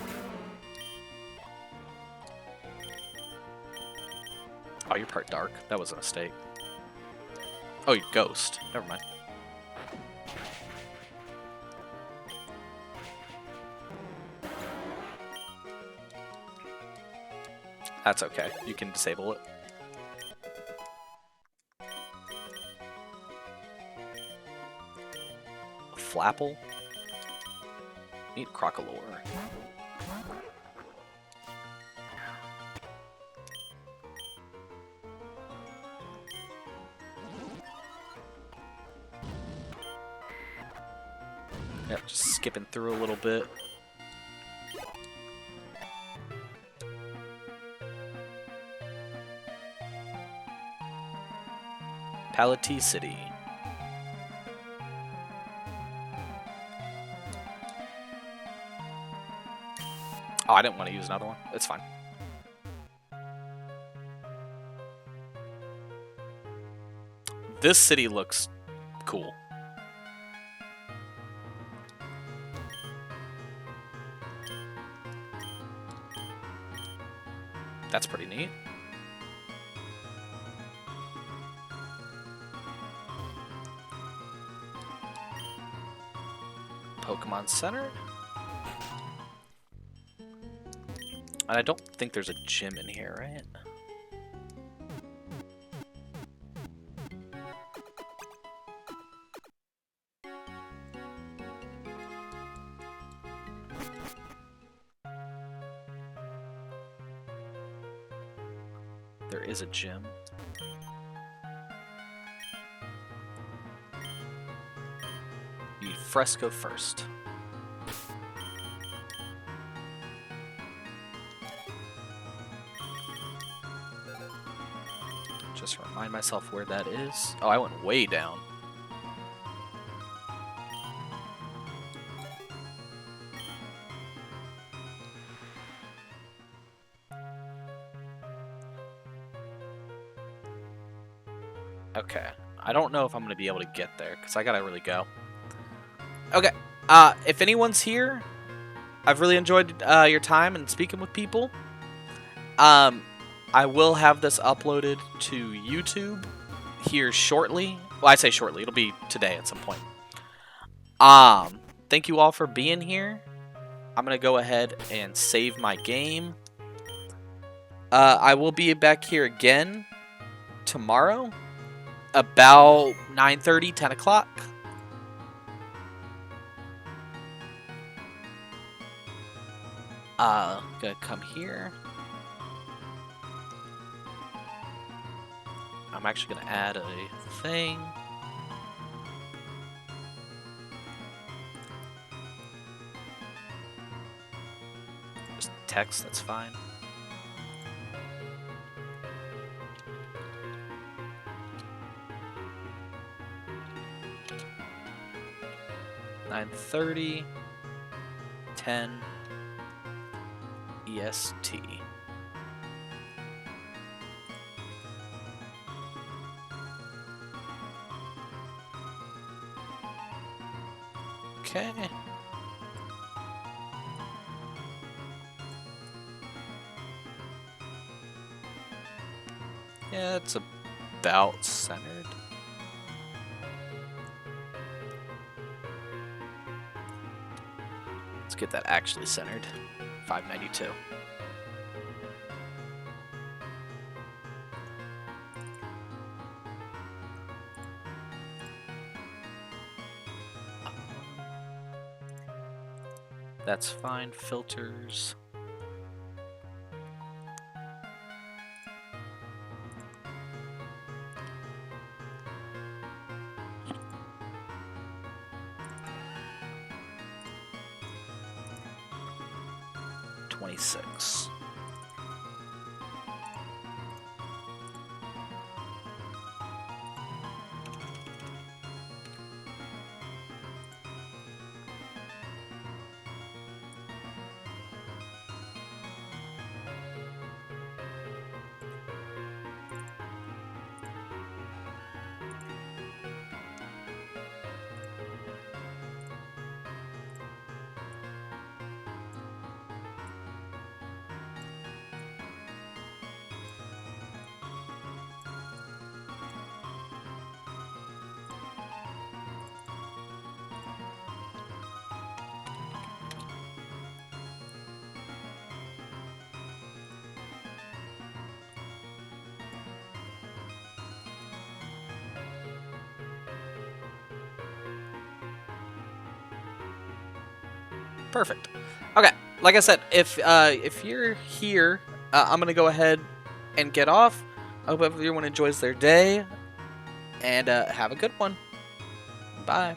Oh, you're part dark. That was a mistake. Oh, you're ghost. Never mind. That's okay. You can disable it. Flapple. Need Crocolore. Yep, just skipping through a little bit. Palatee City. Oh, I didn't want to use another one. It's fine. This city looks cool. That's pretty neat. Pokemon Center. And I don't think there's a gym in here, right? There is a gym. You need Fresco first. Just remind myself where that is. Oh, I went way down. Okay. I don't know if I'm going to be able to get there, because I got to really go. Okay. If anyone's here, I've really enjoyed your time and speaking with people. I will have this uploaded to YouTube here shortly. Well, I say shortly. It'll be today at some point. Thank you all for being here. I'm going to go ahead and save my game. I will be back here again tomorrow about 9:30, 10 o'clock. Gonna come here. I'm actually gonna add a thing. Just text, that's fine. (9:30) 10 EST. Okay. Yeah, it's about centered. Let's get that actually centered. 592. That's fine. Filters. 26. Perfect. Okay, like I said, if you're here, I'm gonna go ahead and get off. I hope everyone enjoys their day, and have a good one. Bye.